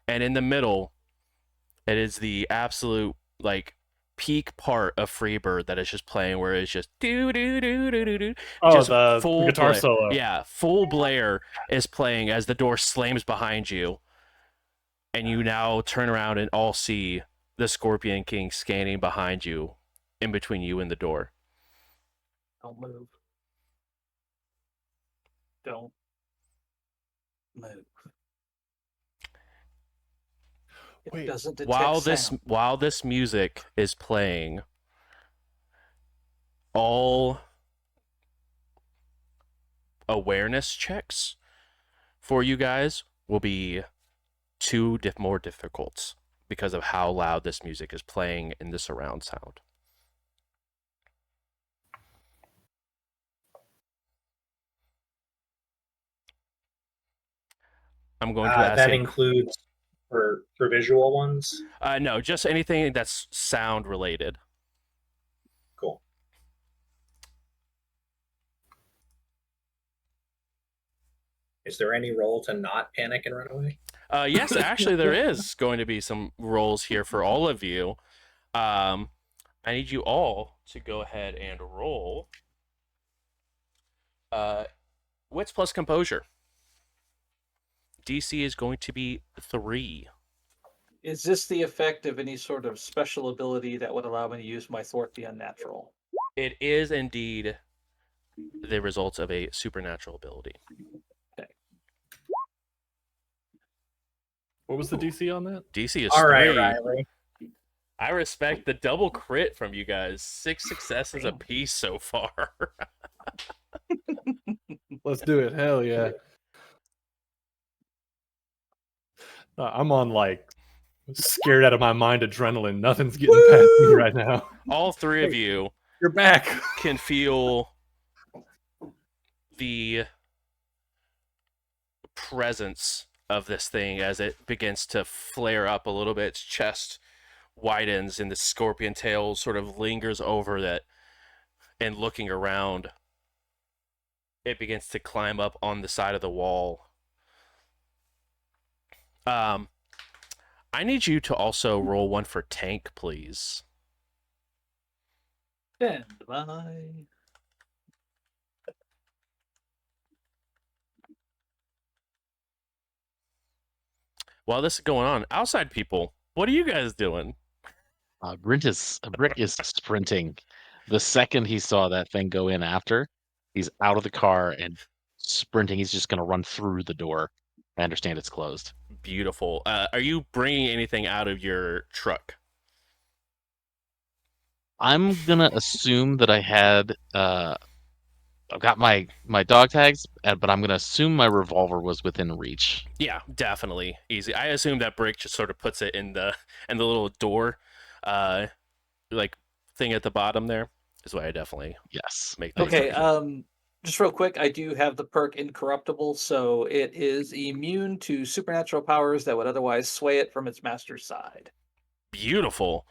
And in the middle, it is the absolute like peak part of Freebird that is just playing, where it's just do do do do do do. Oh, Just the full guitar blare. solo. Yeah, full blare is playing as the door slams behind you, and you now turn around and all see the Scorpion King scanning behind you in between you and the door. Don't move. Don't move. It Wait, doesn't detect sound. While this music is playing, all awareness checks for you guys will be more difficult because of how loud this music is playing in the surround sound. I'm going to ask That includes for visual ones. no, just anything that's sound related. Cool. Is there any role to not panic and run away? Yes, actually, there is going to be some roles here for all of you. I need you all to go ahead and roll wits plus composure. DC is going to be 3. Is this the effect of any sort of special ability that would allow me to use my Thwart the Unnatural? It is indeed the results of a supernatural ability. What was the DC on that? DC is All 3. right, Riley. I respect the double crit from you guys. 6 successes apiece so far. Let's do it. Hell yeah. I'm on like scared out of my mind adrenaline. Nothing's getting past me right now. All 3 of you You're back. can feel the presence of this thing as it begins to flare up a little bit. Its chest widens and the scorpion tail sort of lingers over that, and looking around, it begins to climb up on the side of the wall. I need you to also roll one for tank, please. Stand by. While this is going on, outside people, what are you guys doing? Brick is sprinting. The second he saw that thing go in after, he's out of the car and sprinting. He's just going to run through the door. I understand it's closed. Beautiful. Are you bringing anything out of your truck? I'm going to assume that I had I've got my dog tags, but I'm going to assume my revolver was within reach. Yeah, definitely easy. I assume that Brick just sort of puts it in the little door, like thing at the bottom there. Is why I definitely Yes. make that Okay, assumption. just real quick, I do have the perk Incorruptible, so it is immune to supernatural powers that would otherwise sway it from its master's side. Beautiful.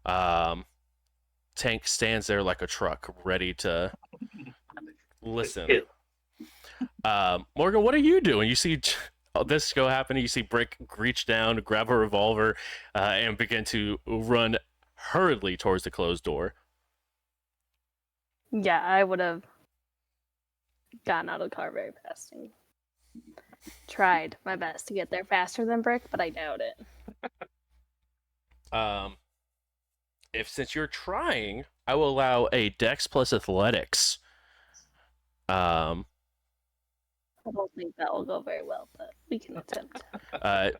Tank stands there like a truck, ready to listen. Morgan, what are you doing? You see this go happen. You see Brick reach down, grab a revolver, and begin to run hurriedly towards the closed door. Yeah, I would have gotten out of the car very fast and tried my best to get there faster than Brick, but I doubt it. Since you're trying, I will allow a Dex plus Athletics. I don't think that will go very well, but we can attempt.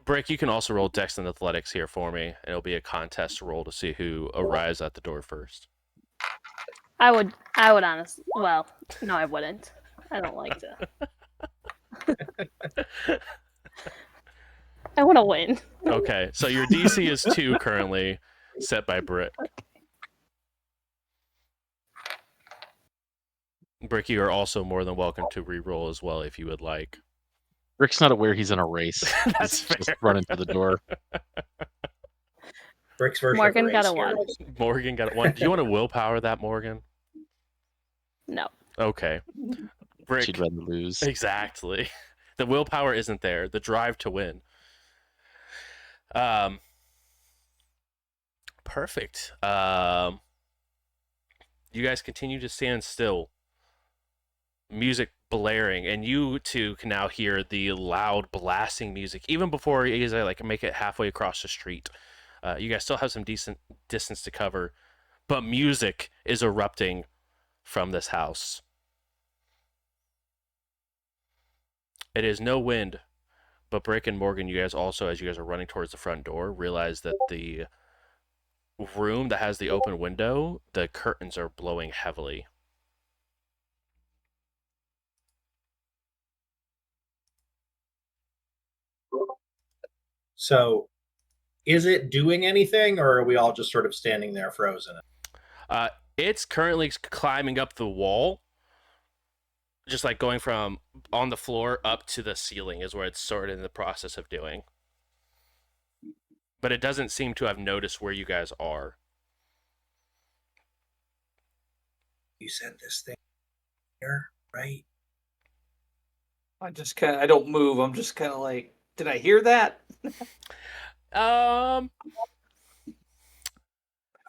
Brick, you can also roll Dex and Athletics here for me. It'll be a contest roll to see who arrives at the door first. I would honestly. Well, no, I wouldn't. I don't like to. I want to win. Okay, so your DC is 2 currently, set by Brick. Brick, you are also more than welcome to re-roll as well if you would like. Rick's not aware he's in a race. That's He's just fair. running to the door. Brick's version Morgan of a got race a 1. here. Morgan got one. Do you want to willpower that, Morgan? No. Okay. Brick. She'd rather lose. Exactly. The willpower isn't there. The drive to win. Perfect. You guys continue to stand still. Music blaring, and you two can now hear the loud blasting music even before you guys make it halfway across the street. You guys still have some decent distance to cover, but music is erupting from this house. It is no wind, but Brick and Morgan, you guys also, as you guys are running towards the front door, realize that the room that has the open window, the curtains are blowing heavily. So, is it doing anything, or are we all just sort of standing there frozen? It's currently climbing up the wall, just like going from on the floor up to the ceiling is where it's sort of in the process of doing. But it doesn't seem to have noticed where you guys are. You said this thing here, right? I don't move. I'm just kind of like, did I hear that?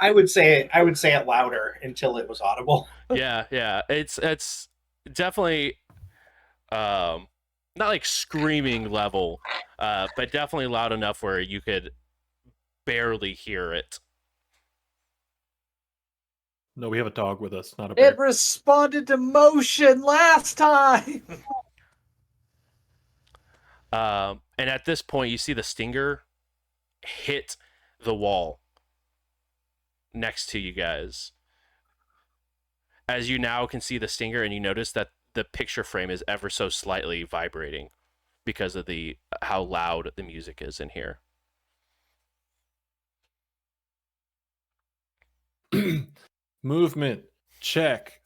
I would say it louder until it was audible. Yeah. It's definitely not like screaming level, but definitely loud enough where you could barely hear it. No, we have a dog with us, not a bear. It responded to motion last time. And at this point, you see the stinger hit the wall next to you guys. As you now can see the stinger, and you notice that the picture frame is ever so slightly vibrating because of how loud the music is in here. Movement check.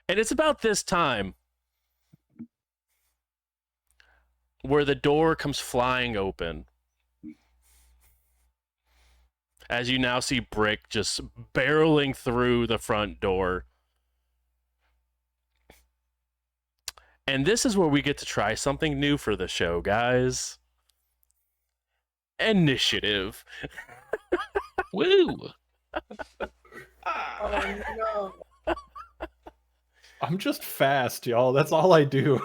And it's about this time where the door comes flying open. As you now see Brick just barreling through the front door. And this is where we get to try something new for the show, guys. Initiative. Woo! Oh no! I'm just fast, y'all. That's all I do.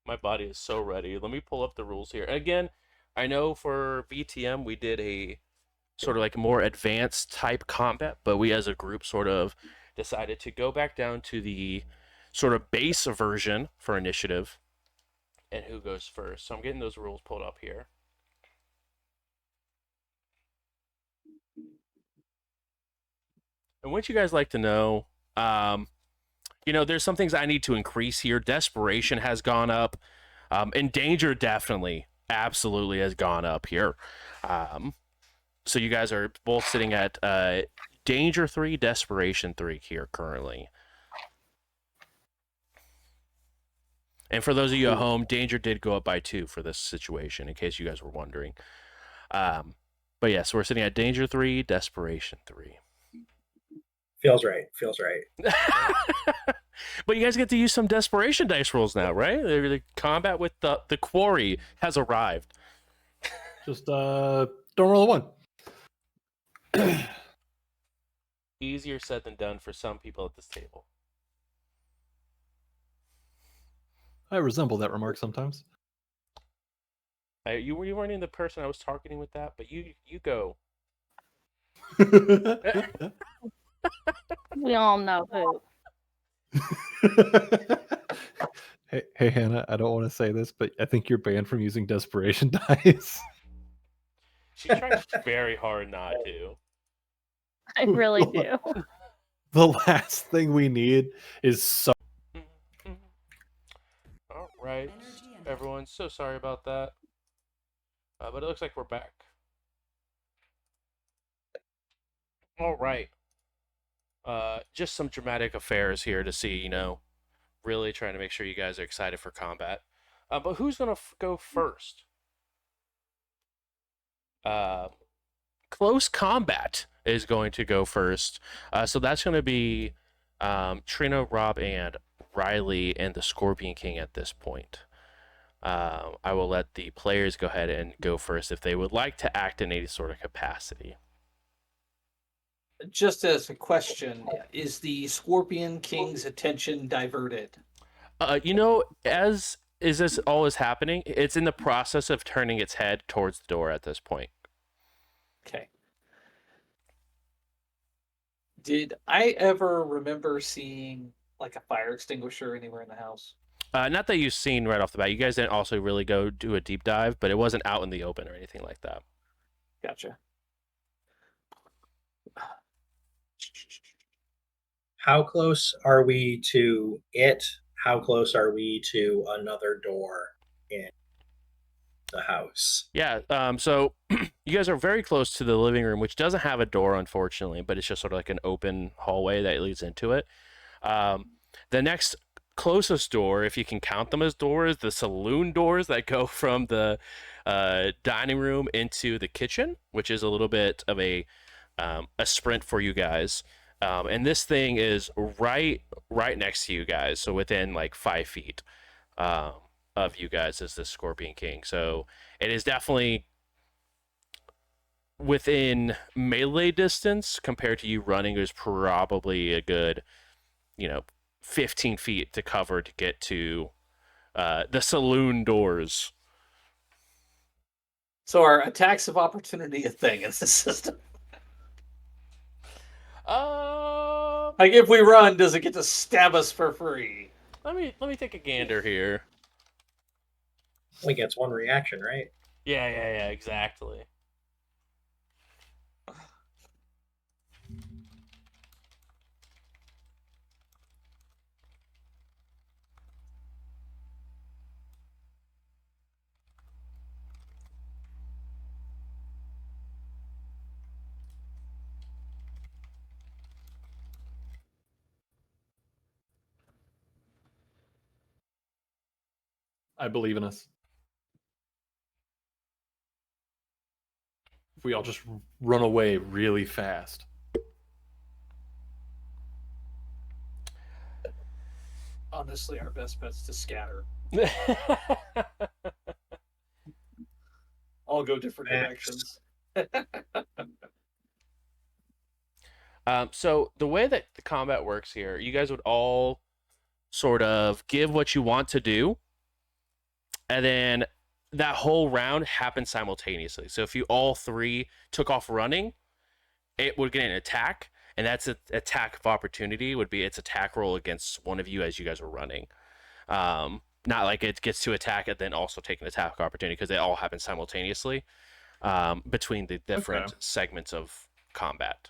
My body is so ready. Let me pull up the rules here. Again, I know for VTM we did a sort of like more advanced type combat, but we as a group sort of decided to go back down to the sort of base version for initiative and who goes first. So I'm getting those rules pulled up here. And what you guys like to know, there's some things I need to increase here. Desperation has gone up. And danger definitely, absolutely has gone up here. So you guys are both sitting at danger 3, desperation 3 here currently. And for those of you at home, danger did go up by 2 for this situation, in case you guys were wondering. But yeah, so we're sitting at danger 3, desperation 3. Feels right. But you guys get to use some desperation dice rolls now, right? The combat with the quarry has arrived. Just don't roll a 1. Easier said than done for some people at this table. I resemble that remark sometimes. You weren't even the person I was targeting with that, but you go. We all know who. Hey, Hannah, I don't want to say this, but I think you're banned from using desperation dice. She tried very hard not to. I really do. The last thing we need is so. All right, everyone. So sorry about that. But it looks like we're back. All right. Just some dramatic affairs here to see, really trying to make sure you guys are excited for combat. But who's going to go first? Close combat is going to go first. So that's going to be Trina, Rob, and Riley, and the Scorpion King at this point. I will let the players go ahead and go first if they would like to act in any sort of capacity. Just as a question, is the Scorpion King's attention diverted? As is this all is happening, it's in the process of turning its head towards the door at this point. Okay. Did I ever remember seeing like a fire extinguisher anywhere in the house? Not that you've seen right off the bat. You guys didn't also really go do a deep dive, but it wasn't out in the open or anything like that. Gotcha. How close are we to it? How close are we to another door in the house? Yeah. So you guys are very close to the living room, which doesn't have a door, unfortunately, but it's just sort of like an open hallway that leads into it. The next closest door, if you can count them as doors, the saloon doors that go from the dining room into the kitchen, which is a little bit of a sprint for you guys. And this thing is right next to you guys, so within like 5 feet of you guys is the Scorpion King. So it is definitely within melee distance compared to you running. Is probably a good, 15 feet to cover to get to the saloon doors. So are attacks of opportunity a thing in the system? Like if we run, does it get to stab us for free? Let me take a gander here. Only gets one reaction, right? Yeah, exactly. I believe in us. If we all just run away really fast. Honestly, our best bet's to scatter. All go different directions. So the way that the combat works here, you guys would all sort of give what you want to do, and then that whole round happens simultaneously. So if you all three took off running, it would get an attack, and that's an attack of opportunity. Would be its attack roll against one of you as you guys are running. Not like it gets to attack and then also take an attack of opportunity, because they all happen simultaneously between the different segments of combat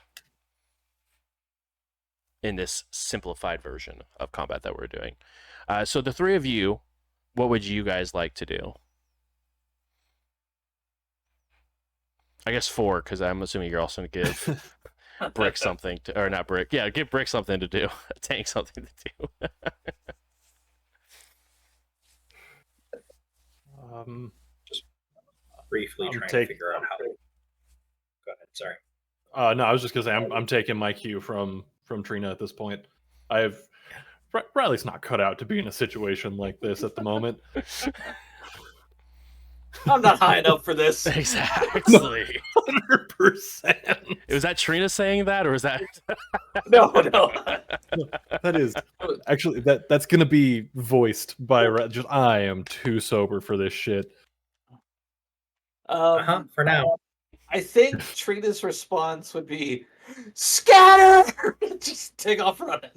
in this simplified version of combat that we're doing. So the three of you, what would you guys like to do? I guess four, because I'm assuming you're also going to give Brick something to, or not Brick. Yeah, give Brick something to do. Tank something to do. Just briefly I'm trying to figure out how. Go ahead. Sorry. No, I was just gonna say I'm taking my cue from Trina at this point. Riley's not cut out to be in a situation like this at the moment. I'm not high enough for this. Exactly. 100%. Was that Trina saying that, or was that? No. That is actually that's gonna be voiced by just I am too sober for this shit. For now. I think Trina's response would be scatter. Just take off running.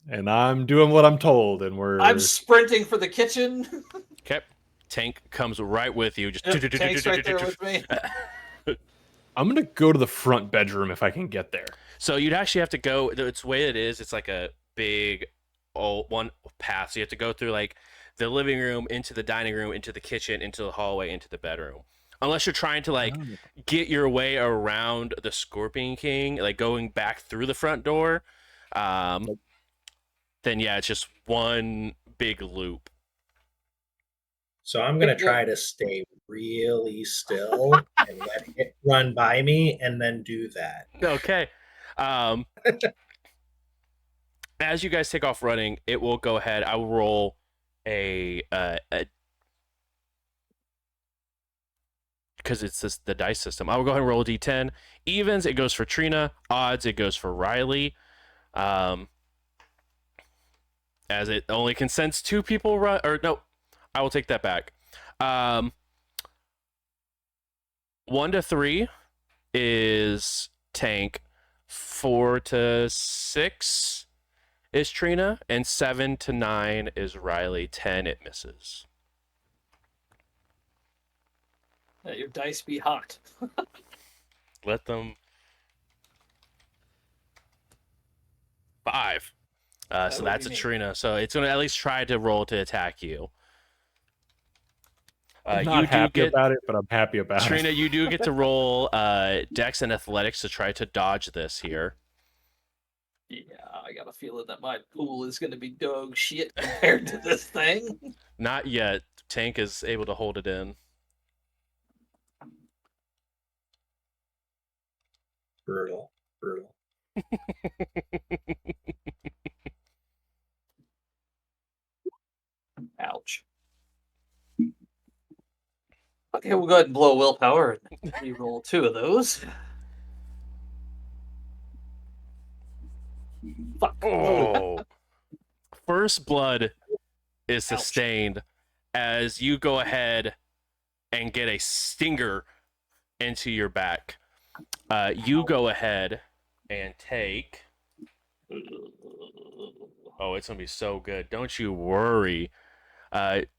And I'm doing what I'm told, and I'm sprinting for the kitchen. Okay. Tank comes right with you. Just Tank's right there with me. I'm gonna go to the front bedroom if I can get there. So you'd actually have to go. It's the way it is. It's like a big one path. So you have to go through like the living room, into the dining room, into the kitchen, into the hallway, into the bedroom. Unless you're trying to like get your way around the Scorpion King, like going back through the front door, then yeah, it's just one big loop. So I'm gonna try to stay really still and let it run by me, and then do that. Okay. As you guys take off running, it will go ahead. I will roll a because it's the dice system. I will go ahead and roll a d10. Evens, it goes for Trina. Odds, it goes for Riley. As it only consents two people run, or no, I will take that back. 1 to 3, is Tank. 4 to 6 is Trina, and 7 to 9 is Riley. 10, it misses. Let your dice be hot. Let them. 5. That So would that's be a me. Trina. So it's going to at least try to roll to attack you. I'm not happy about it, but I'm happy about Trina, it. you do get to roll Dex and Athletics to try to dodge this here. Yeah, I got a feeling that my pool is going to be dog shit compared to this thing. Not yet. Tank is able to hold it in. Brutal. Ouch. Okay, we'll go ahead and blow willpower and re-roll 2 of those. Fuck. Oh. First blood is sustained as you go ahead and get a stinger into your back. You go ahead and take. Oh, it's going to be so good. Don't you worry.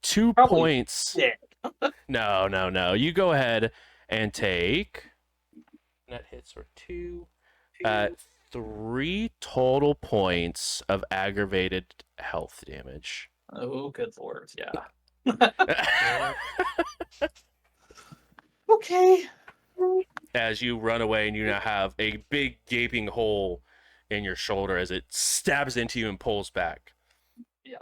2 Probably points. dead. No. You go ahead and take. Net hits are 2. 3 total points of aggravated health damage. Oh, good lord, yeah. Okay. As you run away and you now have a big gaping hole in your shoulder as it stabs into you and pulls back. Yeah,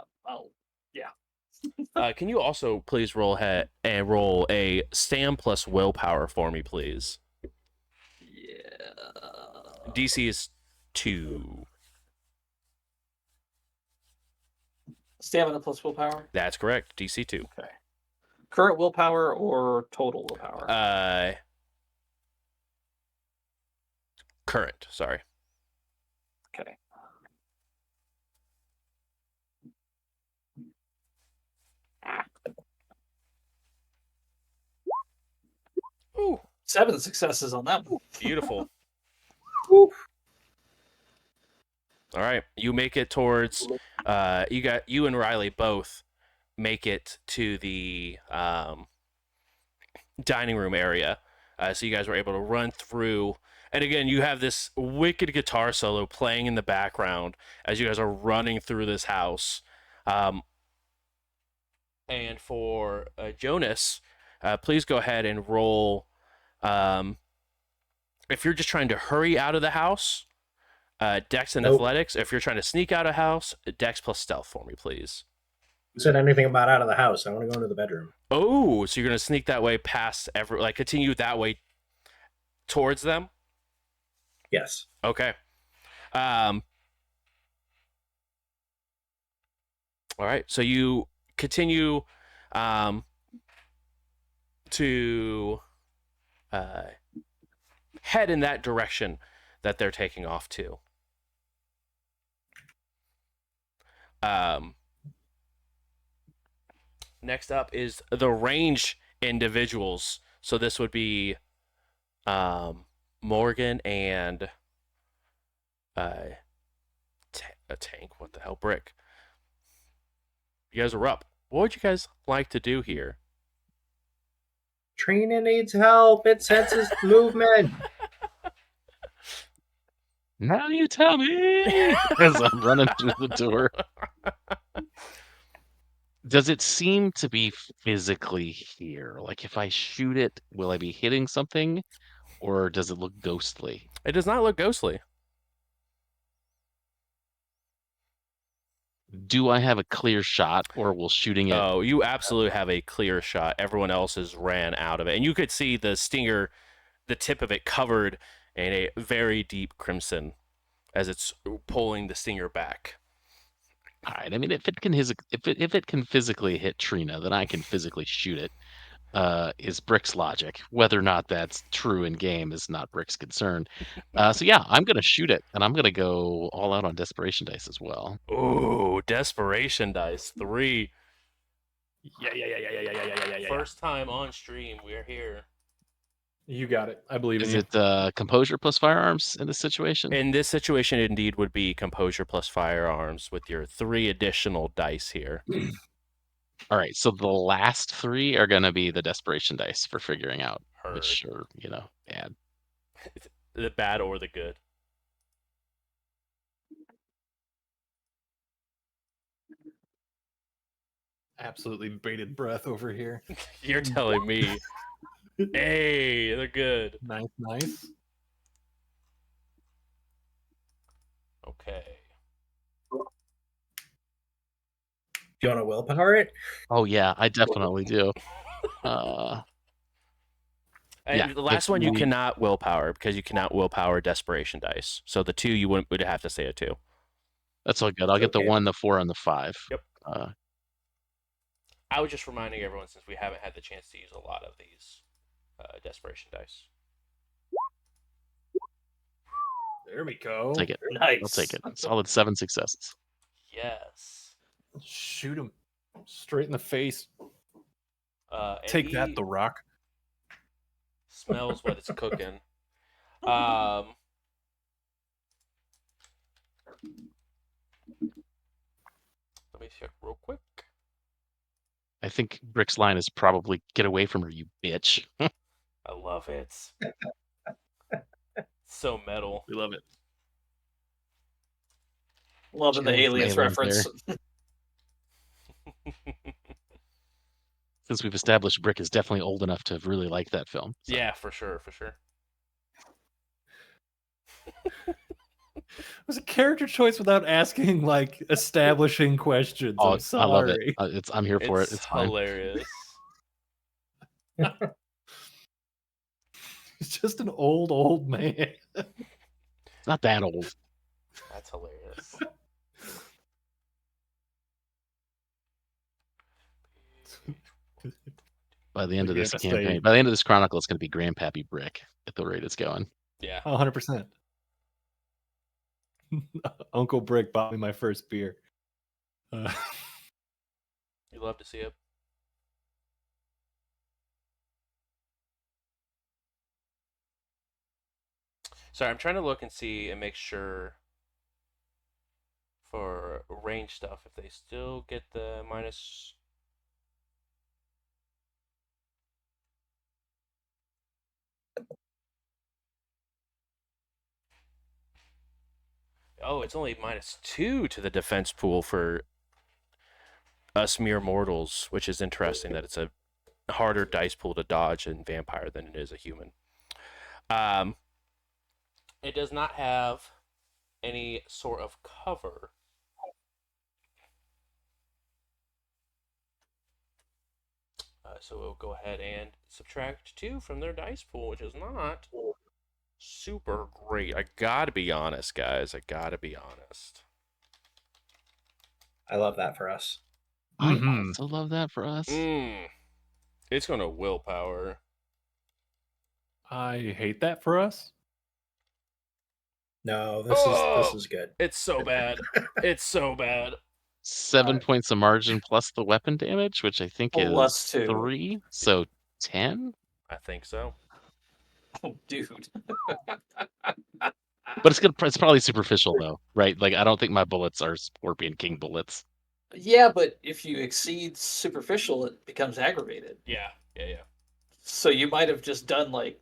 yeah. Can you also please roll a stam plus willpower for me, please? Yeah. DC is 2. Stamina plus willpower? That's correct. DC 2. Okay. Current willpower or total willpower? Current, sorry. Okay. Ooh, 7 successes on that one. beautiful. All right, you make it towards. You and Riley both make it to the dining room area. So you guys were able to run through. And again, you have this wicked guitar solo playing in the background as you guys are running through this house. And for Jonas, please go ahead and roll. If you're just trying to hurry out of the house, Dex and Athletics. If you're trying to sneak out of house, Dex plus Stealth for me, please. Who said anything about out of the house? I want to go into the bedroom. Oh, so you're going to sneak that way past continue that way towards them? Yes. Okay. All right. So you continue to head in that direction that they're taking off to. Next up is the range individuals. So this would be Morgan and a Tank. What the hell, Brick? You guys are up. What would you guys like to do here? Trina needs help. It senses movement. Now you tell me as I'm running through the door. Does it seem to be physically here? Like if I shoot it, will I be hitting something? Or does it look ghostly? It does not look ghostly. Do I have a clear shot, or will shooting it? Oh, you absolutely have a clear shot. Everyone else has ran out of it. And you could see the stinger, the tip of it covered in a very deep crimson as it's pulling the stinger back. All right. I mean, if it can physically hit Trina, then I can physically shoot it. Is Brick's logic. Whether or not that's true in game is not Brick's concern. So yeah, I'm gonna shoot it, and I'm gonna go all out on desperation dice as well. Ooh, desperation dice 3. Yeah. First time on stream, we're here. You got it. I believe in Is you. it composure plus firearms in this situation? In this situation, it indeed would be composure plus firearms with your 3 additional dice here. All right, so the last 3 are going to be the desperation dice for figuring out Heard. which are, bad. The bad or the good. Absolutely bated breath over here. You're telling me. Hey, they're good. Nice. Okay. Do you want to willpower it? Oh yeah, I definitely do. And Yeah, the last give one you me- cannot willpower because you cannot willpower desperation dice. So the 2 you would have to say a 2. That's all good. I'll get the Okay. 1, the 4, and the 5. Yep. Uh, I was just reminding everyone since we haven't had the chance to use a lot of these desperation dice. There we go. take it. Nice. I'll take it. Solid 7 successes. Yes. Shoot him straight in the face. And Take he that, The Rock. smells what it's cooking. Let me check real quick. I think Brick's line is probably "Get away from her, you bitch." I love it. So metal. We love it. Loving the Cheering for aliens aliens reference. Since we've established Brick is definitely old enough to really like that film. So. Yeah, for sure. It was a character choice without asking like establishing questions. Oh, I'm sorry. I love it. I'm here for it. It's fine. hilarious. He's just an old man. It's not that old. That's hilarious. By the end of We this have to campaign, stay- by the end of this chronicle, it's going to be Grandpappy Brick at the rate it's going. Yeah. 100%. Uncle Brick bought me my first beer. You love to see it. Sorry, I'm trying to look and see and make sure for range stuff if they still get the minus. Oh, it's only -2 to the defense pool for us mere mortals, which is interesting that it's a harder dice pool to dodge in vampire than it is a human. It does not have any sort of cover. So we'll go ahead and subtract 2 from their dice pool, which is not super great. I gotta be honest, guys. I gotta be honest. I love that for us. I Mhm. also love that for us. It's gonna willpower. I hate that for us. No, this is good. It's so bad. It's so bad. 7 points of margin plus the weapon damage, which I think is +2. 3, so 10. I think so. Oh, dude. But it's probably superficial though, right? Like I don't think my bullets are Scorpion King bullets. Yeah, but if you exceed superficial, it becomes aggravated. Yeah. So you might have just done like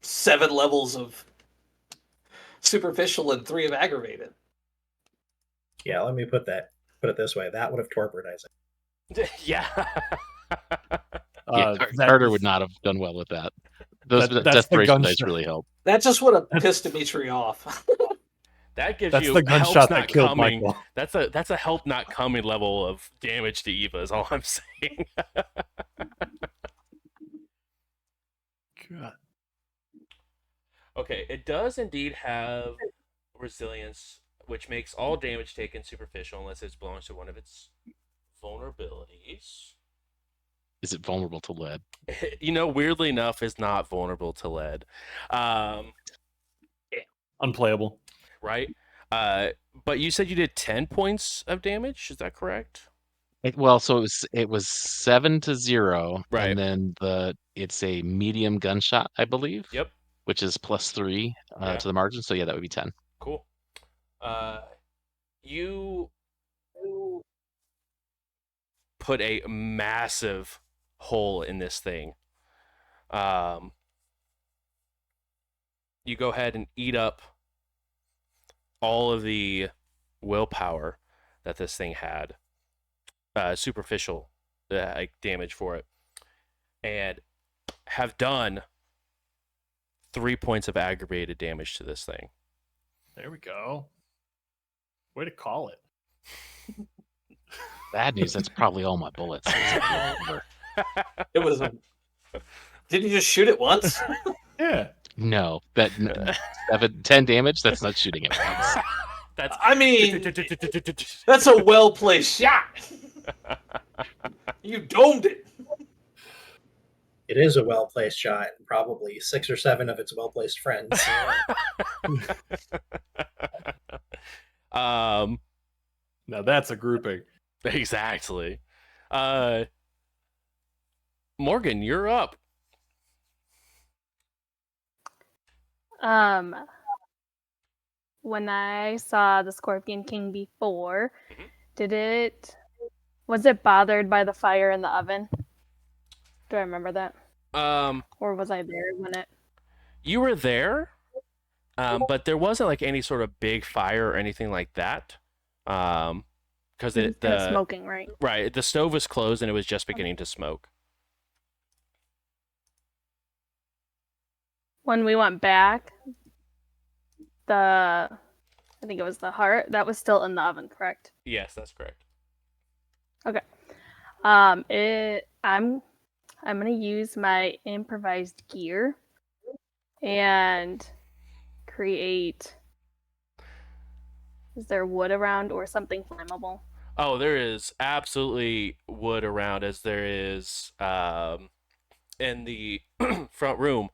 7 levels of superficial and 3 of aggravated. Yeah, let me put it this way. That would have torpid Isaac. Yeah. Yeah, Carter would not have done well with that. Those that's the desperation dice gunshot. really help. That just would have pissed Dimitri off. That gives That's you the help's gunshot not that killed coming. Michael. That's a help not coming level of damage to Eva is all I'm saying. God. Okay, it does indeed have resilience, which makes all damage taken superficial unless it belongs to one of its vulnerabilities. Is it vulnerable to lead? Weirdly enough, is not vulnerable to lead. Unplayable. Right? But you said you did 10 points of damage, is that correct? So it was 7-0, Right. and then it's a medium gunshot, I believe. Yep. Which is +3 Yeah. to the margin. So yeah, that would be 10. Cool. You put a massive hole in this thing. You go ahead and eat up all of the willpower that this thing had, superficial damage for it, and have done 3 points of aggravated damage to this thing. There we go. Way to call it. Bad news. That's probably all my bullets. It was a. Didn't you just shoot it once? Yeah. No, 10 damage. That's not shooting it once. That's. I mean, that's a well placed shot. You domed it. It is a well placed shot, and probably 6 or 7 of its well placed friends. Now that's a grouping. Exactly. Morgan, you're up. When I saw the Scorpion King before, Mhm. was it bothered by the fire in the oven? Do I remember that? Or was I there when it? You were there, but there wasn't like any sort of big fire or anything like that. Because It was kinda smoking, right? Right, the stove was closed and it was just beginning to smoke. When we went back, I think it was the heart that was still in the oven, correct? Yes, that's correct. Okay. I'm gonna use my improvised gear and create. Is there wood around or something flammable? Oh, there is absolutely wood around, as there is in the front room.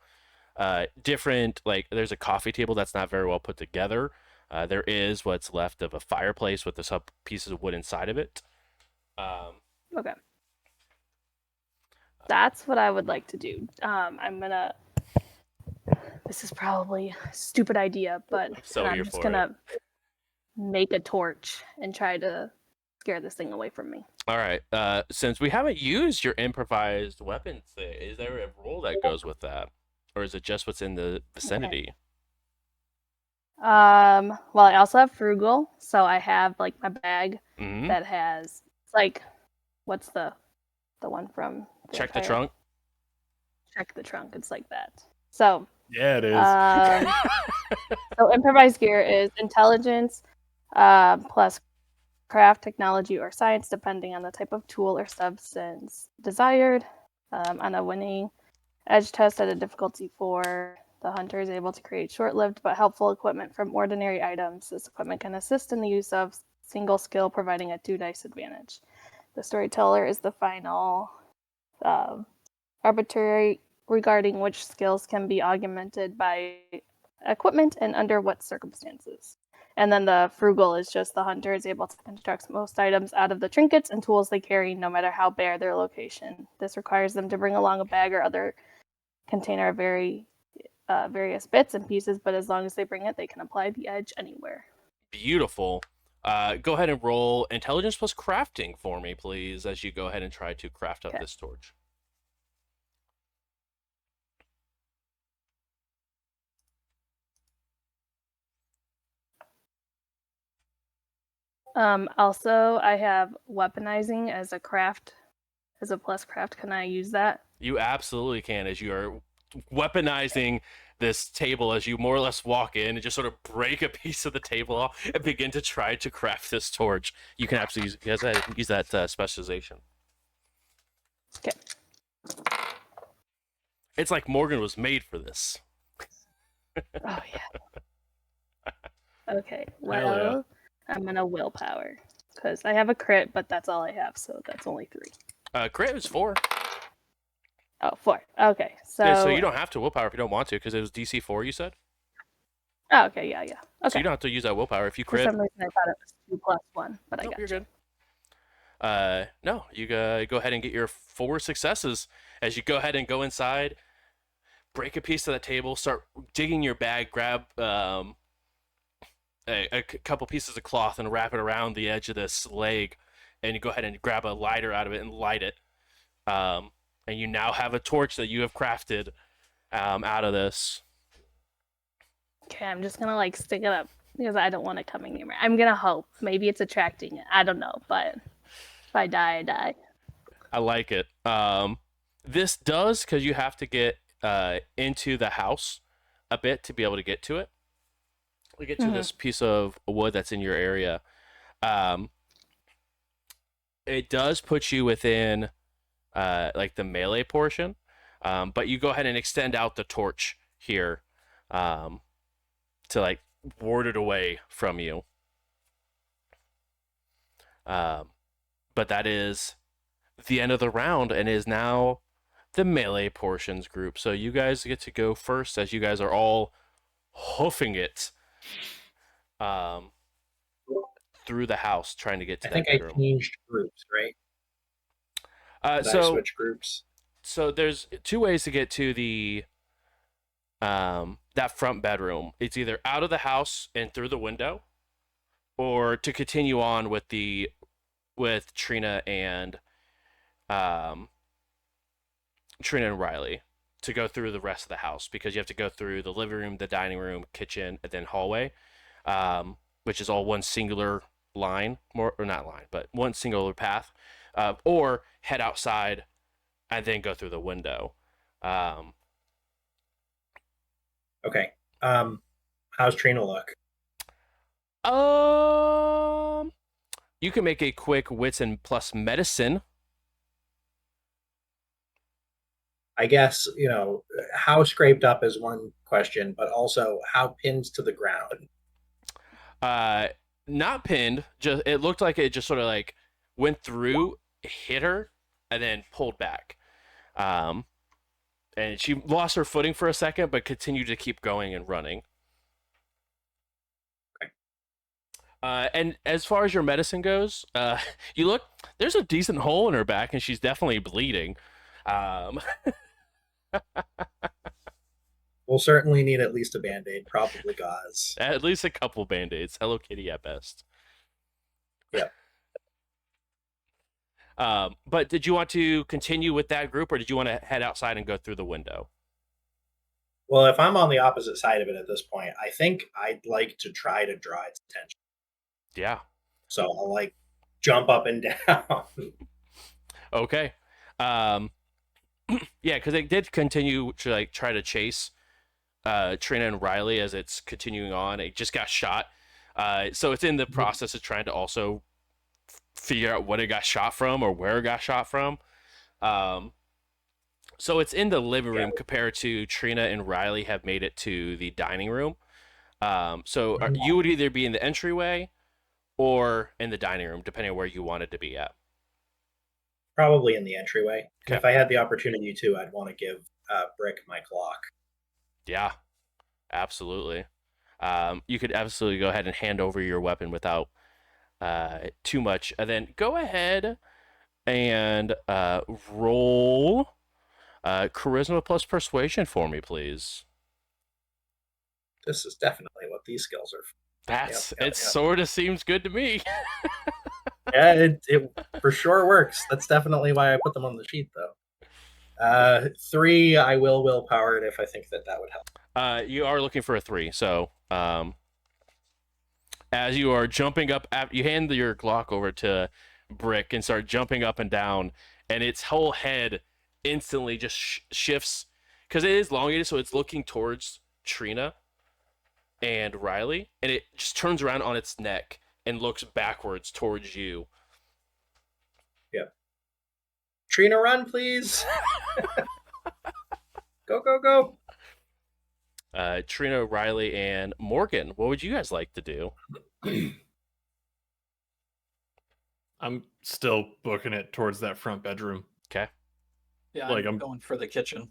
Different, like, there's a coffee table that's not very well put together. There is what's left of a fireplace with some pieces of wood inside of it. Okay. That's what I would like to do. This is probably a stupid idea, but So I'm here just for gonna make a torch and try to scare this thing away from me. All right. Since we haven't used your improvised weapons, is there a rule that goes with that, or is it just what's in the vicinity? Well, I also have frugal, so I have like my bag Mhm. that has it's like, what's the one from Check the Empire? trunk. Check the trunk. It's like that. So Yeah, it is. so improvised gear is intelligence plus craft, technology, or science, depending on the type of tool or substance desired. On a winning edge test at a difficulty 4, the hunter is able to create short-lived but helpful equipment from ordinary items. This equipment can assist in the use of single skill, providing a 2 dice advantage. The storyteller is the final arbitrary regarding which skills can be augmented by equipment and under what circumstances. And then the frugal is just the hunter is able to construct most items out of the trinkets and tools they carry, no matter how bare their location. This requires them to bring along a bag or other container of various bits and pieces, but as long as they bring it, they can apply the edge anywhere. Beautiful. Go ahead and roll intelligence plus crafting for me, please, as you go ahead and try to craft up this torch. Also, I have weaponizing as a craft, as a plus craft. Can I use that? You absolutely can, as you are weaponizing this table as you more or less walk in and just sort of break a piece of the table off and begin to try to craft this torch. You can absolutely use that specialization. Okay. It's like Morgan was made for this. Oh yeah. Okay. Well, I'm gonna willpower because I have a crit, but that's all I have, so that's only 3. Crit is 4. Oh, 4. Okay, so Yeah, so you don't have to willpower if you don't want to, because it was DC 4. You said. Oh, okay, yeah. Okay. So you don't have to use that willpower if you For crit. some reason, I thought it was 2 plus 1, but I Nope, got you're you. good. No, you go ahead and get your 4 successes as you go ahead and go inside, break a piece of the table, start digging your bag, grab a couple pieces of cloth and wrap it around the edge of this leg, and you go ahead and grab a lighter out of it and light it. And you now have a torch that you have crafted out of this. Okay, I'm just gonna like stick it up because I don't want it coming near me. I'm gonna hope. Maybe it's attracting it. I don't know, but if I die, I die. I like it. This does, because you have to get into the house a bit to be able to get to it. We get to this piece of wood that's in your area. It does put you within like the melee portion, but you go ahead and extend out the torch here to like ward it away from you. But that is the end of the round and is now the melee portions group. So you guys get to go first as you guys are all hoofing it through the house trying to get to I think that bedroom. I changed groups, right? Did I switch groups? So there's 2 ways to get to the that front bedroom. It's either out of the house and through the window, or to continue on with Trina and Riley to go through the rest of the house, because you have to go through the living room, the dining room, kitchen, and then hallway, which is all one singular line, or not line, but one singular path, or head outside and then go through the window. Okay. How's Trina look? You can make a quick wits and plus medicine. I guess, how scraped up is one question, but also how pinned to the ground? Not pinned. Just it looked like it just sort of like went through, hit her, and then pulled back. And she lost her footing for a second, but continued to keep going and running. Okay. And as far as your medicine goes, you look. There's a decent hole in her back, and she's definitely bleeding. We'll certainly need at least a Band-Aid, probably gauze. At least a couple Band-Aids. Hello Kitty at best. Yeah. But did you want to continue with that group, or did you want to head outside and go through the window? Well, if I'm on the opposite side of it at this point, I think I'd like to try to draw its attention. Yeah. So I'll like jump up and down. Okay. Yeah, because it did continue to like try to chase Trina and Riley as it's continuing on. It just got shot. So it's in the process of trying to also figure out what it got shot from or where it got shot from. So it's in the living room compared to Trina and Riley have made it to the dining room. So you would either be in the entryway or in the dining room, depending on where you wanted to be at. Probably in the entryway. Okay. If I had the opportunity to, I'd want to give Brick my clock. Yeah, absolutely. You could absolutely go ahead and hand over your weapon without too much. And then go ahead and roll charisma plus persuasion for me, please. This is definitely what these skills are for. It sort of seems good to me. Yeah, it for sure works. That's definitely why I put them on the sheet, though. 3, I will willpower it if I think that would help. You are looking for a 3, so as you are jumping up, you hand your Glock over to Brick and start jumping up and down, and its whole head instantly just shifts, because it is elongated, so it's looking towards Trina and Riley, and it just turns around on its neck and looks backwards towards you. Yeah. Trina, run, please. Go, go, go. Trina, Riley, and Morgan, what would you guys like to do? I'm still booking it towards that front bedroom. Okay. Yeah, Like, I'm I'm- going for the kitchen.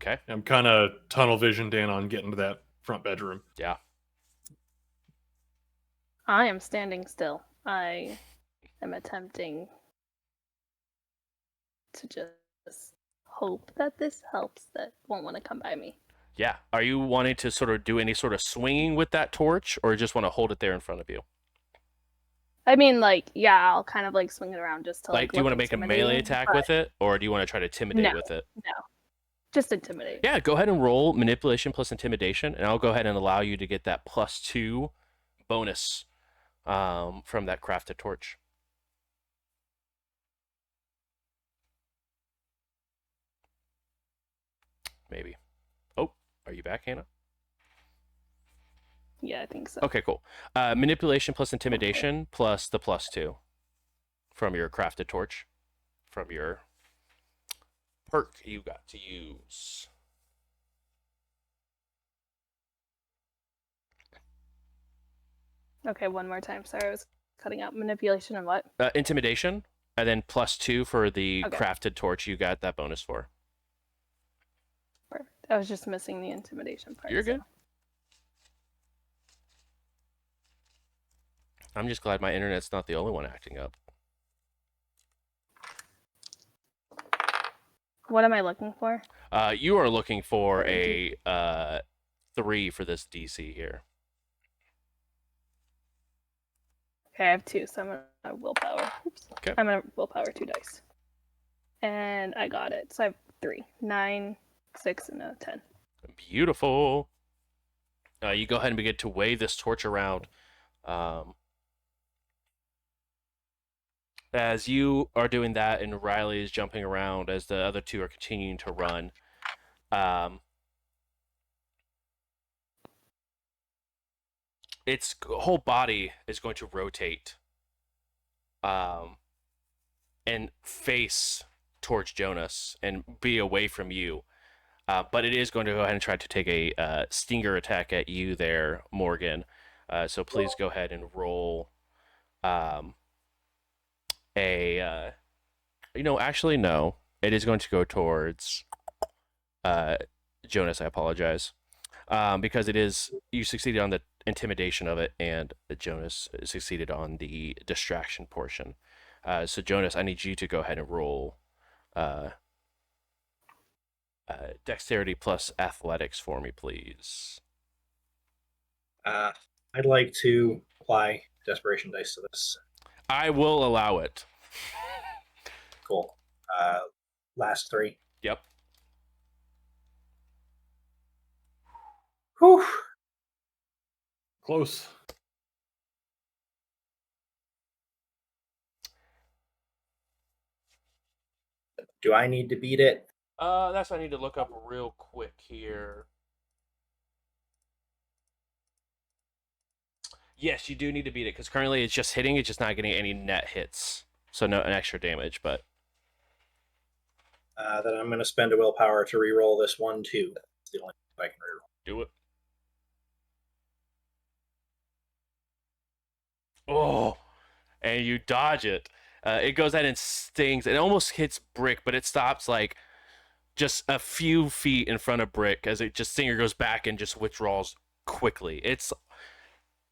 Okay. I'm kind of tunnel visioned in on getting to that front bedroom. Yeah. I am standing still. I am attempting to just hope that this helps that won't want to come by me. Yeah. Are you wanting to sort of do any sort of swinging with that torch, or just want to hold it there in front of you? I mean, like, yeah, I'll kind of like swing it around just to Like, like. do you look want to make a melee intimidating, attack but with it, or do you want to try to intimidate No. with it? No, just intimidate. Yeah, go ahead and roll manipulation plus intimidation, and I'll go ahead and allow you to get that +2 bonus from that crafted torch. Maybe. Oh, are you back, Hannah? Yeah, I think so. Okay, cool. Manipulation plus intimidation plus the +2 from your crafted torch, from your perk you got to use. Okay, one more time. Sorry, I was cutting out. Manipulation and what? Intimidation, and then +2 for the Okay. crafted torch you got that bonus for. Perfect. I was just missing the intimidation part. You're so- good. I'm just glad my internet's not the only one acting up. What am I looking for? You are looking for Sorry, a 3 for this DC here. Okay, I have 2, so I'm gonna willpower. Oops. Okay. I'm gonna willpower 2 dice. And I got it. So I have 3. 9, 6, and a 10. Beautiful. You go ahead and begin to wave this torch around. As you are doing that, and Riley is jumping around as the other two are continuing to run. Its whole body is going to rotate and face towards Jonas and be away from you. But it is going to go ahead and try to take a stinger attack at you there, Morgan. So please go ahead and roll actually, no. It is going to go towards Jonas, I apologize. Because it is, you succeeded on the intimidation of it, and Jonas succeeded on the distraction portion. So Jonas, I need you to go ahead and roll dexterity plus athletics for me, please. I'd like to apply desperation dice to this. I will allow it. Cool. Last 3. Yep. Whew. Close. Do I need to beat it? That's what I need to look up real quick here. Yes, you do need to beat it, because currently it's just hitting, it's just not getting any net hits. So no an extra damage, but... Then I'm going to spend a willpower to re-roll this 1, 2. That's the only thing I can re-roll. Do it. Oh, and you dodge it. It goes out and stings. It almost hits Brick, but it stops like just a few feet in front of Brick as it just Stinger goes back and just withdraws quickly. It's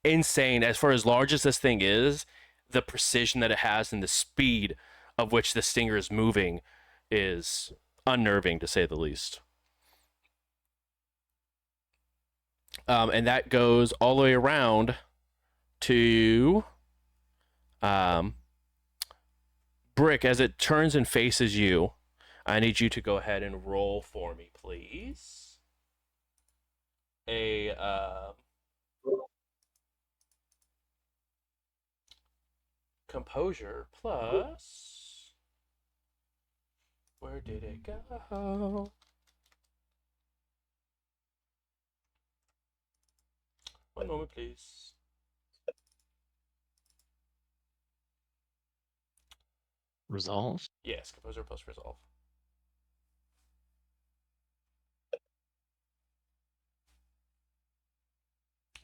insane. As far as large as this thing is, the precision that it has and the speed of which the Stinger is moving is unnerving, to say the least. And that goes all the way around to Brick. As it turns and faces you, I need you to go ahead and roll for me, please. A composure plus... Where did it go? One moment, please. Resolve? Yes, composure plus resolve.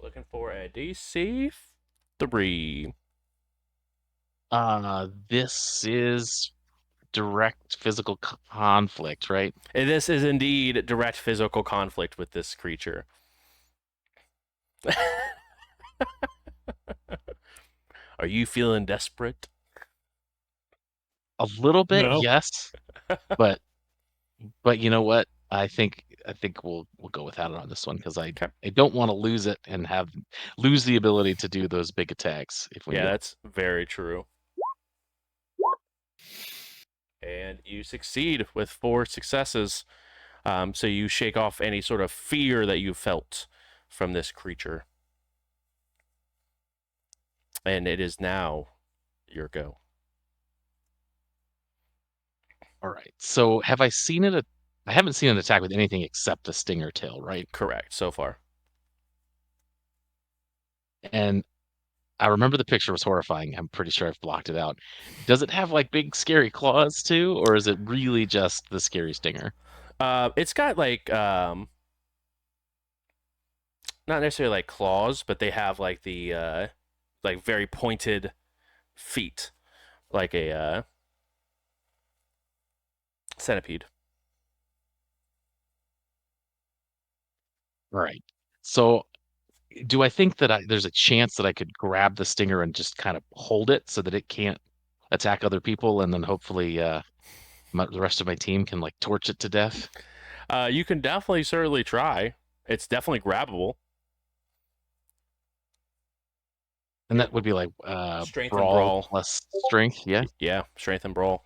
Looking for a DC 3. This is direct physical conflict, right? And this is indeed direct physical conflict with this creature. Are you feeling desperate? A little bit, No. yes. but you know what? I think we'll go without it on this one because Okay. I don't want to lose it and lose the ability to do those big attacks if we Yeah, go. that's very true. And you succeed with 4 successes. So you shake off any sort of fear that you felt from this creature. And it is now your go. All right. So have I seen it? I haven't seen an attack with anything except the stinger tail, right? Correct, so far. And I remember the picture was horrifying. I'm pretty sure I've blocked it out. Does it have like big scary claws too, or is it really just the scary stinger? It's got like not necessarily like claws, but they have like the like very pointed feet, like a centipede. All right. So do I think that there's a chance that I could grab the stinger and just kind of hold it so that it can't attack other people, and then hopefully the rest of my team can like torch it to death? You can definitely certainly try. It's definitely grabbable. And that would be like Strength and brawl brawl. plus strength, yeah. Yeah, strength and brawl.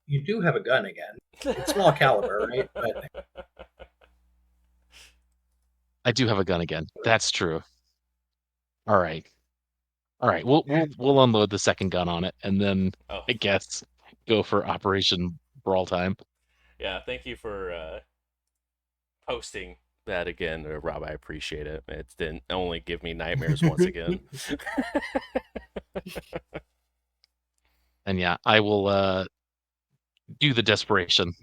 You do have a gun again. It's small caliber, right? But I do have a gun again. That's true. All right. All right. We'll unload the second gun on it, and then Oh, I guess go for Operation Brawl time. yeah. Thank you for posting that again, Rob. I appreciate it. It didn't only give me nightmares once again. And yeah, I will do the desperation,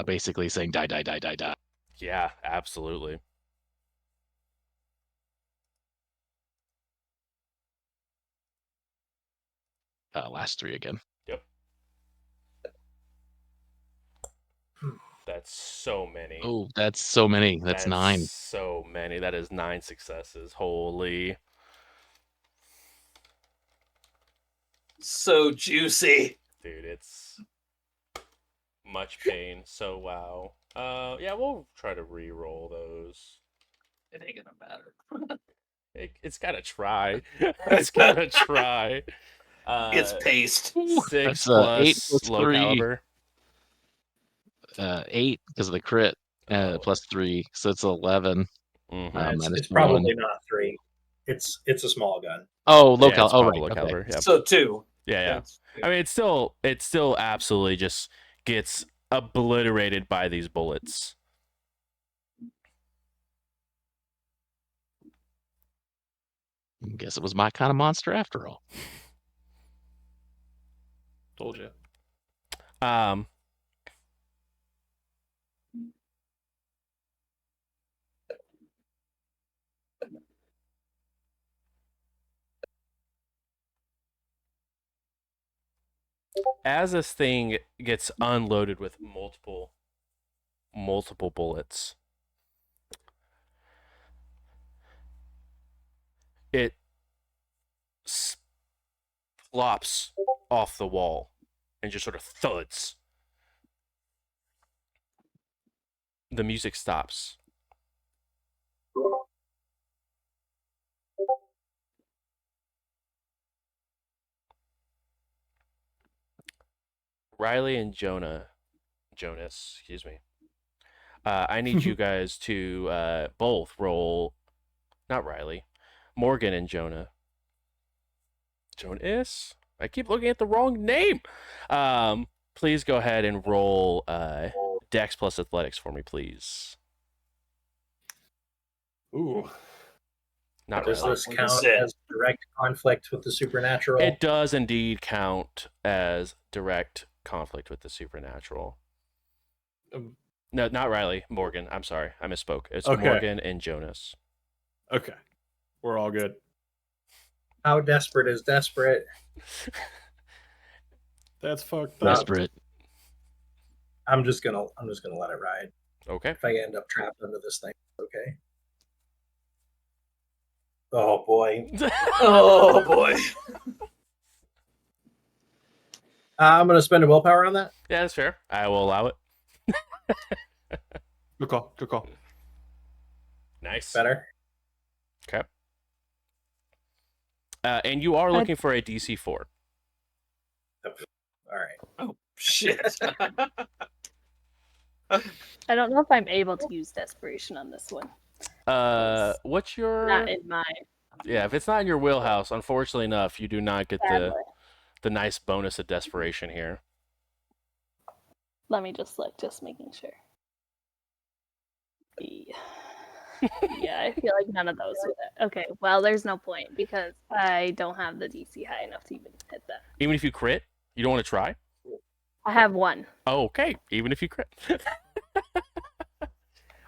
basically saying die, die, die, die, die. Yeah, absolutely. Last 3 again. Yep. That's so many. Oh, that's so many. That's 9. So many. That is 9 successes. Holy. So juicy. Dude, it's much pain. So wow. Yeah, we'll try to re-roll those. It ain't gonna matter. It's gotta try. It's gotta try. It's paste. 6 That's, plus 8 plus low 3. caliber. 8 because of the crit, plus 3, so it's 11. Mhm. minus it's 1. probably not 3. It's a small gun. Oh, low Yeah, cal. it's Oh, probably right. low Okay. caliber. Yep. So 2. Yeah. I mean, it still absolutely just gets obliterated by these bullets. Guess it was my kind of monster after all. Told you. As this thing gets unloaded with multiple bullets, it flops off the wall and just sort of thuds. The music stops. Riley and Jonas, excuse me. I need you guys to both roll, not Riley, Morgan and Jonas. Jonas? I keep looking at the wrong name. Please go ahead and roll Dex plus Athletics for me, please. Ooh. Not Does Riley. this count as direct conflict with the supernatural? It does indeed count as direct conflict with the supernatural. No, not Riley. Morgan. I'm sorry. I misspoke. It's Okay. Morgan and Jonas. Okay. We're all good. How desperate is desperate? That's fucked up. Desperate. I'm just gonna let it ride. Okay. If I end up trapped under this thing, okay. Oh boy. Oh boy. I'm going to spend a willpower on that. Yeah, that's fair. I will allow it. Good call. Good call. Nice. Better. Okay. And you are looking for a DC 4. All right. Oh shit! I don't know if I'm able to use desperation on this one. What's your? Not in mine. Yeah, if it's not in your wheelhouse, unfortunately enough, you do not get Sadly. the nice bonus of desperation here. Let me just look, just making sure. Yeah. Yeah, I feel like none of those would. Okay, well, there's no point because I don't have the DC high enough to even hit that. Even if you crit, you don't want to try? I have one. Oh, okay. Even if you crit.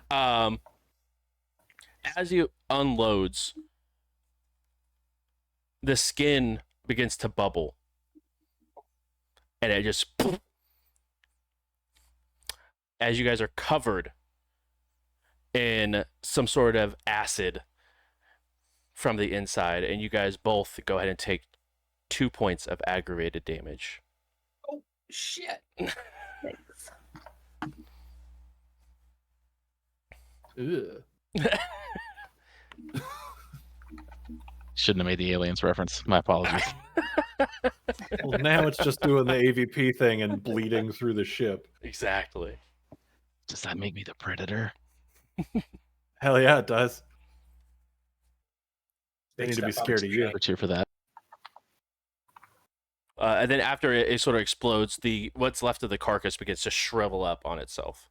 As you unloads, the skin begins to bubble. And it just... As you guys are covered in some sort of acid from the inside, and you guys both go ahead and take 2 points of aggravated damage. Oh shit! Thanks. Ugh. Shouldn't have made the aliens reference. My apologies. Well, now it's just doing the AVP thing and bleeding through the ship. Exactly. Does that make me the predator? Hell yeah, it does. They Big need to be step up, scared of you. I'll cheer for that. And then after it sort of explodes, what's left of the carcass begins to shrivel up on itself.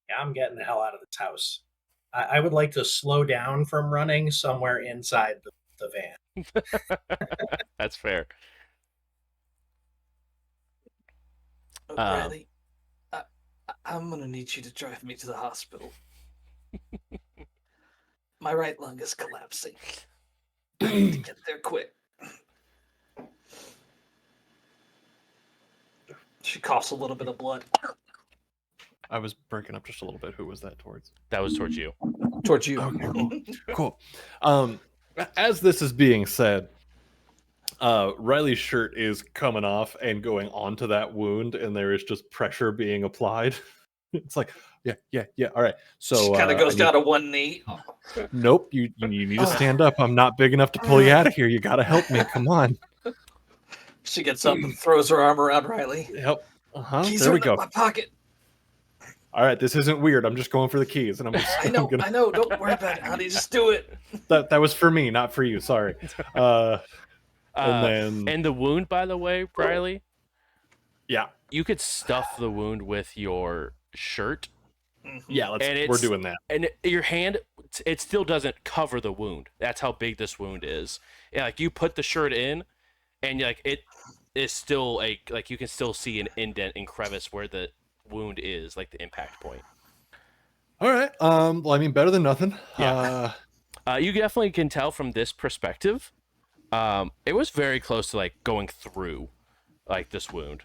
Yeah, I'm getting the hell out of this house. I would like to slow down from running somewhere inside the van. That's fair. Riley, I'm gonna need you to drive me to the hospital. My right lung is collapsing. I need to get there quick. She coughs a little bit of blood. I was breaking up just a little bit. Who was that towards? That was towards you. Towards you. Okay, cool. As this is being said, Riley's shirt is coming off and going onto that wound, and there is just pressure being applied. It's like, yeah. All right. So she kind of goes down to one knee. Nope. You need to stand up. I'm not big enough to pull you out of here. You got to help me. Come on. She gets up and throws her arm around Riley. Help. Keys There are we in go. my pocket. All right. This isn't weird. I'm just going for the keys, and I'm just. I know. I'm I know. Don't worry about it, honey. Just do it. That was for me, not for you. Sorry. And the wound, by the way, Riley, yeah, you could stuff the wound with your shirt. yeah. We're doing that. And your hand, it still doesn't cover the wound. That's how big this wound is. Yeah, like you put the shirt in, and it is still like you can still see an indent and crevice where the wound is, like the impact point. All right. Well, I mean, better than nothing. Yeah. You definitely can tell from this perspective. It was very close to like going through, like this wound.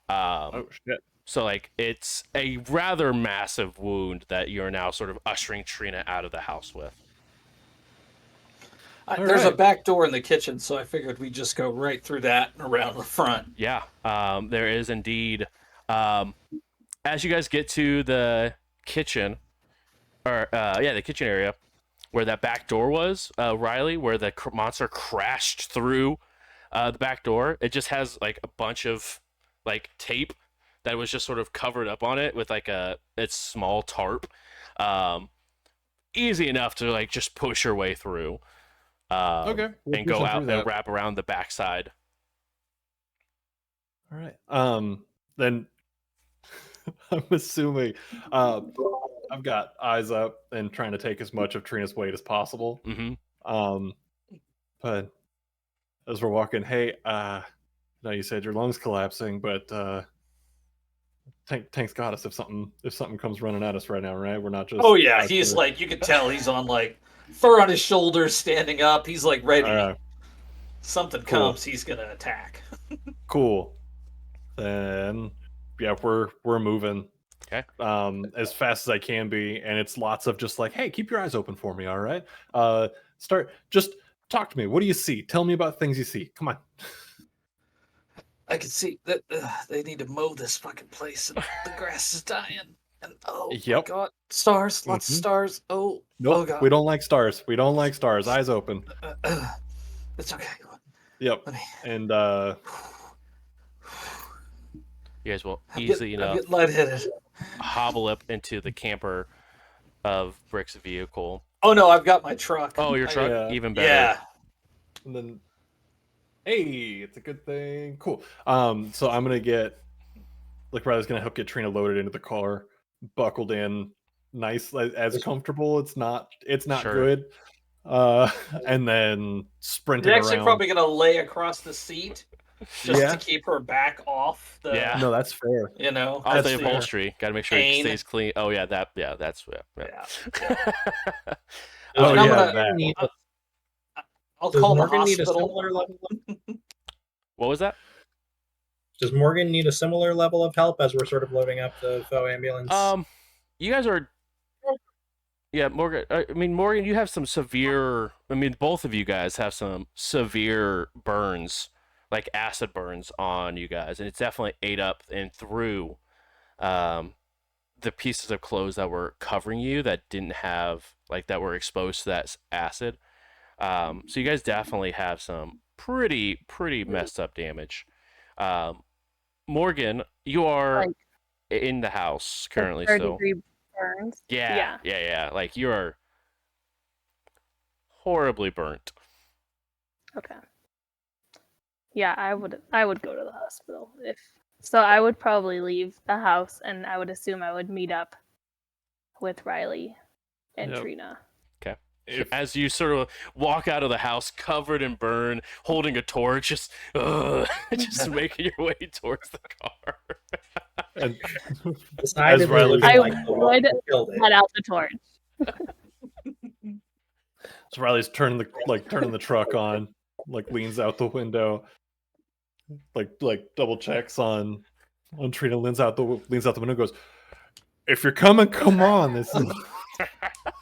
Oh shit. So like it's a rather massive wound that you're now sort of ushering Trina out of the house with. There's a back door in the kitchen, so I figured we'd just go right through that and around the front. Yeah, there is indeed. As you guys get to the kitchen, the kitchen area, where that back door was, Riley, where the monster crashed through the back door, it just has like a bunch of like tape that was just sort of covered up on it with like its small tarp. Easy enough to like just push your way through. Okay. And go out and wrap around the backside. All right. Then I'm assuming I've got eyes up and trying to take as much of Trina's weight as possible. Mm-hmm. But as we're walking, hey, now you said your lungs collapsing, but Tank's got us if something comes running at us right now, right? We're not just. Oh yeah, he's like, you can tell he's on like fur on his shoulders, standing up. He's like ready. Something comes, he's gonna attack. Cool. Then yeah, we're moving. Okay. As fast as I can be, and it's lots of just like, hey, keep your eyes open for me, all right? Start just talk to me. What do you see? Tell me about things you see. Come on. I can see that they need to mow this fucking place, and the grass is dying. And oh my Yep. god, stars, lots of Mhm. stars. Oh, Nope. oh god, We don't like stars. We don't like stars. Eyes open. it's okay. Yep. Let me. And You guys will I'm easily getting lightheaded. hobble up into the camper of Brick's vehicle. Oh no, I've got my truck. Oh, your truck? Yeah. Even better. Yeah. and then hey, it's a good thing. Cool. So I'm gonna get like Riley's gonna help get Trina loaded into the car, buckled in, nice as comfortable. It's not Sure. good. And then sprinting You're actually around. probably gonna lay across the seat just Yeah. to keep her back off the. Yeah. No, that's fair. You know. Off That's the fair. upholstery. Got to make sure it Pain. stays clean. Oh yeah, that's Yeah. Oh And I'm yeah, gonna- that. I'll Does call the Morgan need a hospital. similar level? What was that? Does Morgan need a similar level of help as we're sort of loading up the faux ambulance? You guys are. Yeah, Morgan. I mean, Morgan, you have some severe. I mean, both of you guys have some severe burns, like acid burns on you guys, and it's definitely ate up and through the pieces of clothes that were covering you that didn't have that were exposed to that acid. So you guys definitely have some pretty messed up damage. Morgan, you are Like, in the house currently third still. degree burns. Yeah. Like you are horribly burnt. Okay. Yeah, I would go to the hospital if so. I would probably leave the house, and I would assume I would meet up with Riley and Yep. Trina. As you sort of walk out of the house covered in burn, holding a torch, just making your way towards the car. And Decidedly as Riley- looking I like the one would who killed it. Let out the torch. So Riley's turning the truck on, like leans out the window, like double checks on Trina, leans out the window, and goes, "If you're coming, come on." This is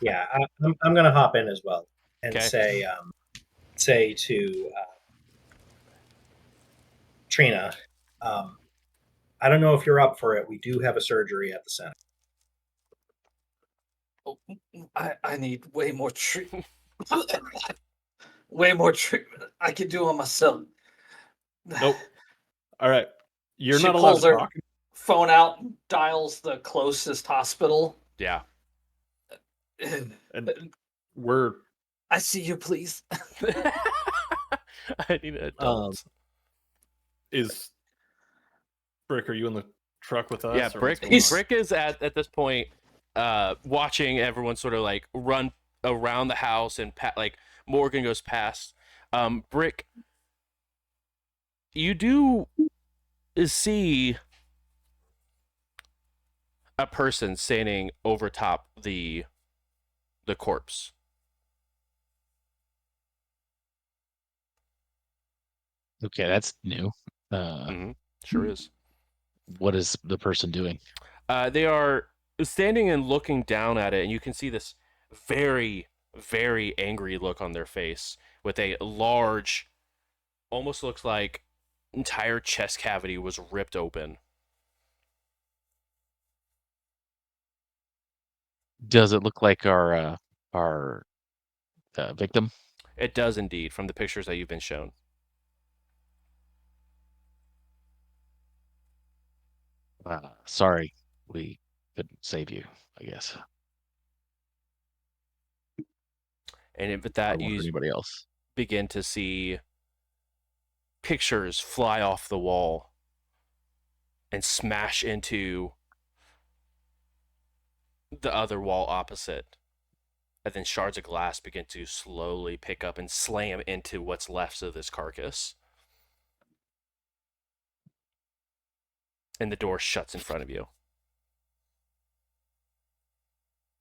Yeah, I'm gonna hop in as well and Okay. say to Trina, I don't know if you're up for it. We do have a surgery at the center. I need way more treatment. Way more treatment. I can do on myself. nope. All right, you're She not allowed pulls to her talk. phone out and dials the closest hospital. Yeah. And we're I see you, please. I need an adult. is Brick? Are you in the truck with us? Yeah, or Brick. what's going on? Brick is at this point, watching everyone sort of like run around the house, and like Morgan goes past. Brick, you do see a person standing over top the corpse. Okay, that's new. Sure is. What is the person doing? They are standing and looking down at it, and you can see this very, very angry look on their face with a large, almost looks like entire chest cavity was ripped open. Does it look like our victim? It does indeed, from the pictures that you've been shown. Sorry, we couldn't save you, I guess. And with that, Or you anybody else. begin to see pictures fly off the wall and smash into the other wall opposite. And then shards of glass begin to slowly pick up and slam into what's left of this carcass. And the door shuts in front of you.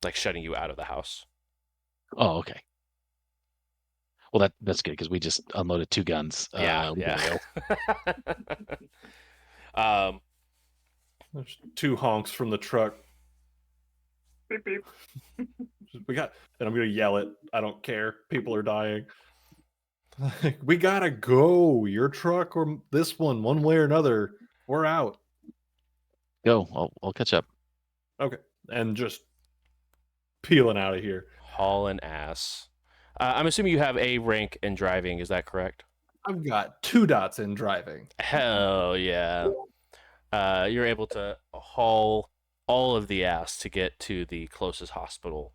Like shutting you out of the house. Oh, okay. Well, that's good because we just unloaded 2 guns. Yeah. There's 2 honks from the truck. Beep beep. We got, and I'm gonna yell it. I don't care. People are dying. We gotta go. Your truck or this one way or another. We're out. Go. I'll catch up. Okay. And just peeling out of here. Hauling ass. I'm assuming you have a rank in driving. Is that correct? I've got 2 dots in driving. Hell yeah. You're able to haul all of the ass to get to the closest hospital,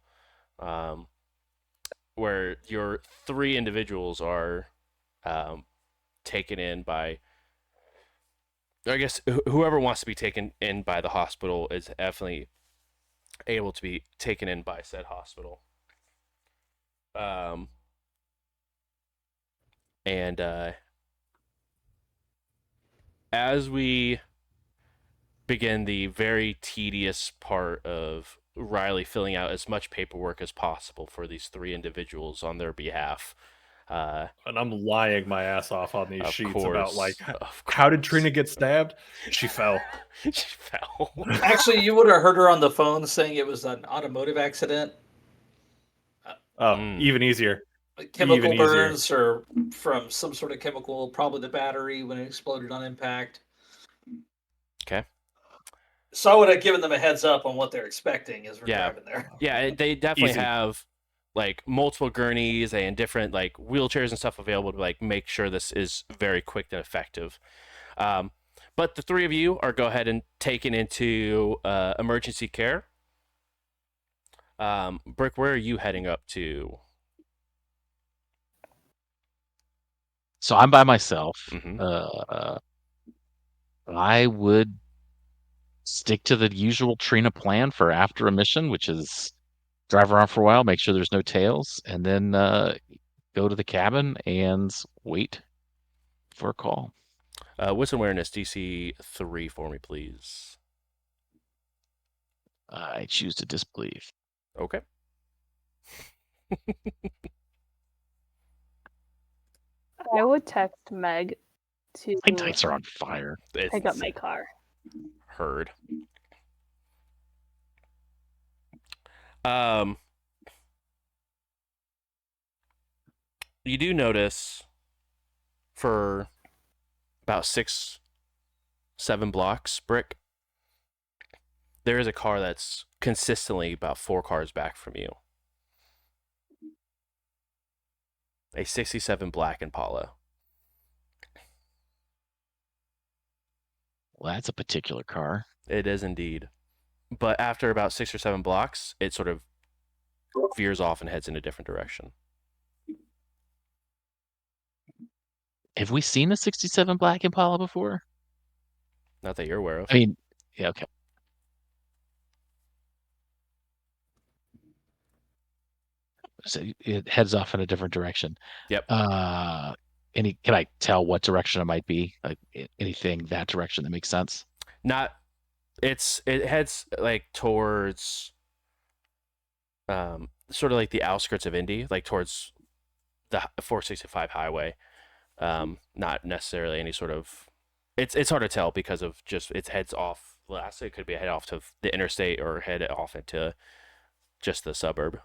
where your 3 individuals are taken in by. I guess whoever wants to be taken in by the hospital is definitely able to be taken in by said hospital. And as we begin the very tedious part of Riley filling out as much paperwork as possible for these 3 individuals on their behalf. And I'm lying my ass off on these Of sheets about course, like of how did course. Trina get stabbed? She fell. She fell. Actually, you would have heard her on the phone saying it was an automotive accident. Oh, Mm. even easier. Chemical Even easier. burns or from some sort of chemical, probably the battery when it exploded on impact. Okay. So I would have given them a heads up on what they're expecting as we're Yeah. driving there. Yeah, they definitely Easy. have like multiple gurneys and different like wheelchairs and stuff available to like make sure this is very quick and effective. But the 3 of you are go ahead and taken into emergency care. Brick, where are you heading up to? So I'm by myself. Mhm. I would stick to the usual Trina plan for after a mission, which is drive around for a while, make sure there's no tails, and then go to the cabin and wait for a call. What's awareness DC 3 for me, please? I choose to disbelieve. Okay. I would text Meg to My dice are on fire. pick up my car. Heard. You do notice for about 6, 7 blocks, Brick, there is a car that's consistently about 4 cars back from you. A 67 black Impala. Well, that's a particular car. It is indeed. But after about 6 or 7 blocks, it sort of veers off and heads in a different direction. Have we seen a 67 black Impala before? Not that you're aware of. I mean, yeah, okay. So it heads off in a different direction. Yep. Can I tell what direction it might be? Like anything that direction that makes sense? Not. It heads like towards, sort of like the outskirts of Indy, like towards the 465 highway. Not necessarily any sort of. It's hard to tell because of just it heads off. Last it could be a head off to the interstate or head off into just the suburb.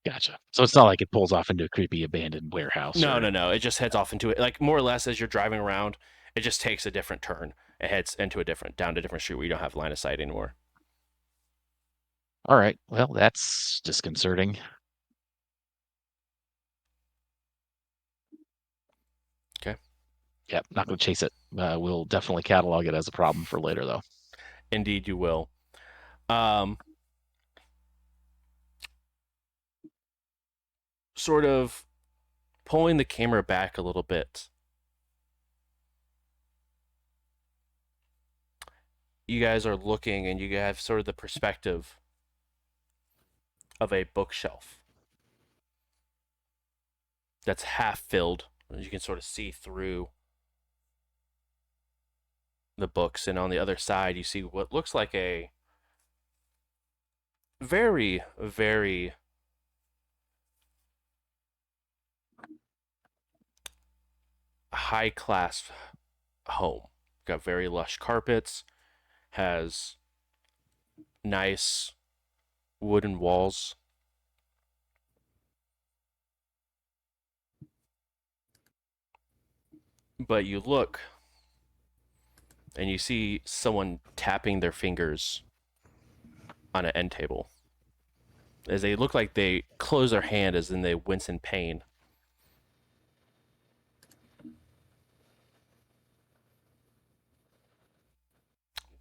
Gotcha. So it's not like it pulls off into a creepy abandoned warehouse. No. It just heads off into it, like more or less as you're driving around. It just takes a different turn. It heads into down to a different street where you don't have line of sight anymore. All right. Well, that's disconcerting. Okay. Yep, not going to chase it. We'll definitely catalog it as a problem for later, though. Indeed, you will. Sort of pulling the camera back a little bit. You guys are looking and you have sort of the perspective of a bookshelf that's half filled. You can sort of see through the books, and on the other side you see what looks like a very, very high class home. Got very lush carpets, has nice wooden walls. But you look and you see someone tapping their fingers on an end table. As they look like they close their hand as in they wince in pain.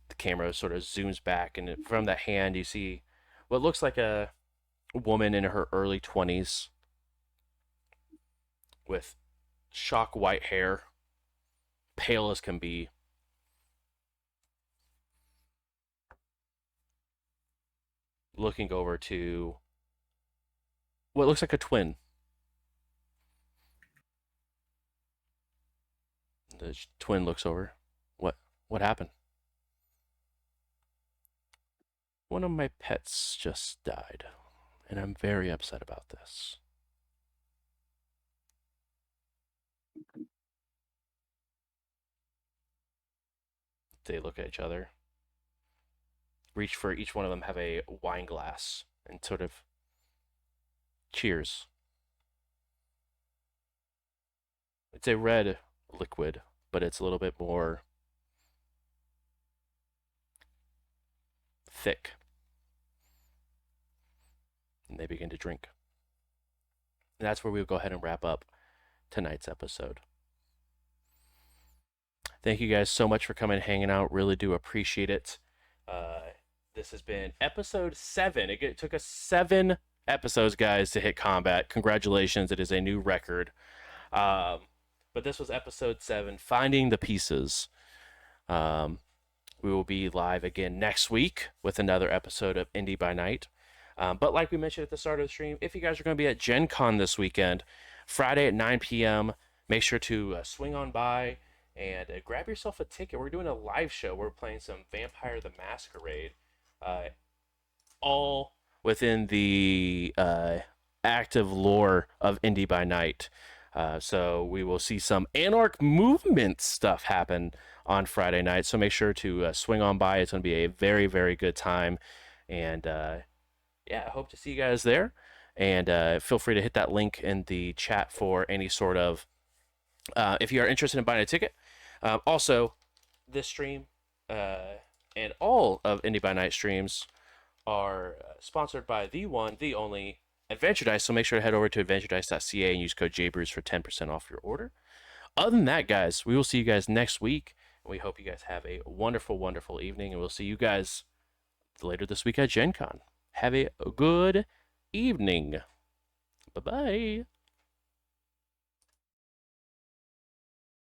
The camera sort of zooms back, and from that hand you see what looks like a woman in her early 20s with shock white hair, pale as can be. Looking over to what looks like a twin. The twin looks over. What happened? One of my pets just died, and I'm very upset about this. They look at each other, reach for each one of them, have a wine glass, and sort of cheers. It's a red liquid, but it's a little bit more thick. And they begin to drink. And that's where we'll go ahead and wrap up tonight's episode. Thank you guys so much for coming and hanging out. Really do appreciate it. This has been episode 7. It took us 7 episodes, guys, to hit combat. Congratulations. It is a new record. But this was episode 7, Finding the Pieces. We will be live again next week with another episode of Indy by Night. But like we mentioned at the start of the stream, if you guys are going to be at Gen Con this weekend, Friday at 9 p.m., make sure to swing on by and grab yourself a ticket. We're doing a live show. We're playing some Vampire the Masquerade, all within the active lore of Indy by Night. So we will see some Anarch movement stuff happen on Friday night. So make sure to swing on by. It's going to be a very, very good time. And yeah, I hope to see you guys there. And feel free to hit that link in the chat for any sort of, if you are interested in buying a ticket. Also, this stream and all of Indy by Night streams are sponsored by the one, the only Adventure Dice. So make sure to head over to adventuredice.ca and use code JBrews for 10% off your order. Other than that, guys, we will see you guys next week. We hope you guys have a wonderful, wonderful evening. And we'll see you guys later this week at Gen Con. Have a good evening. Bye-bye.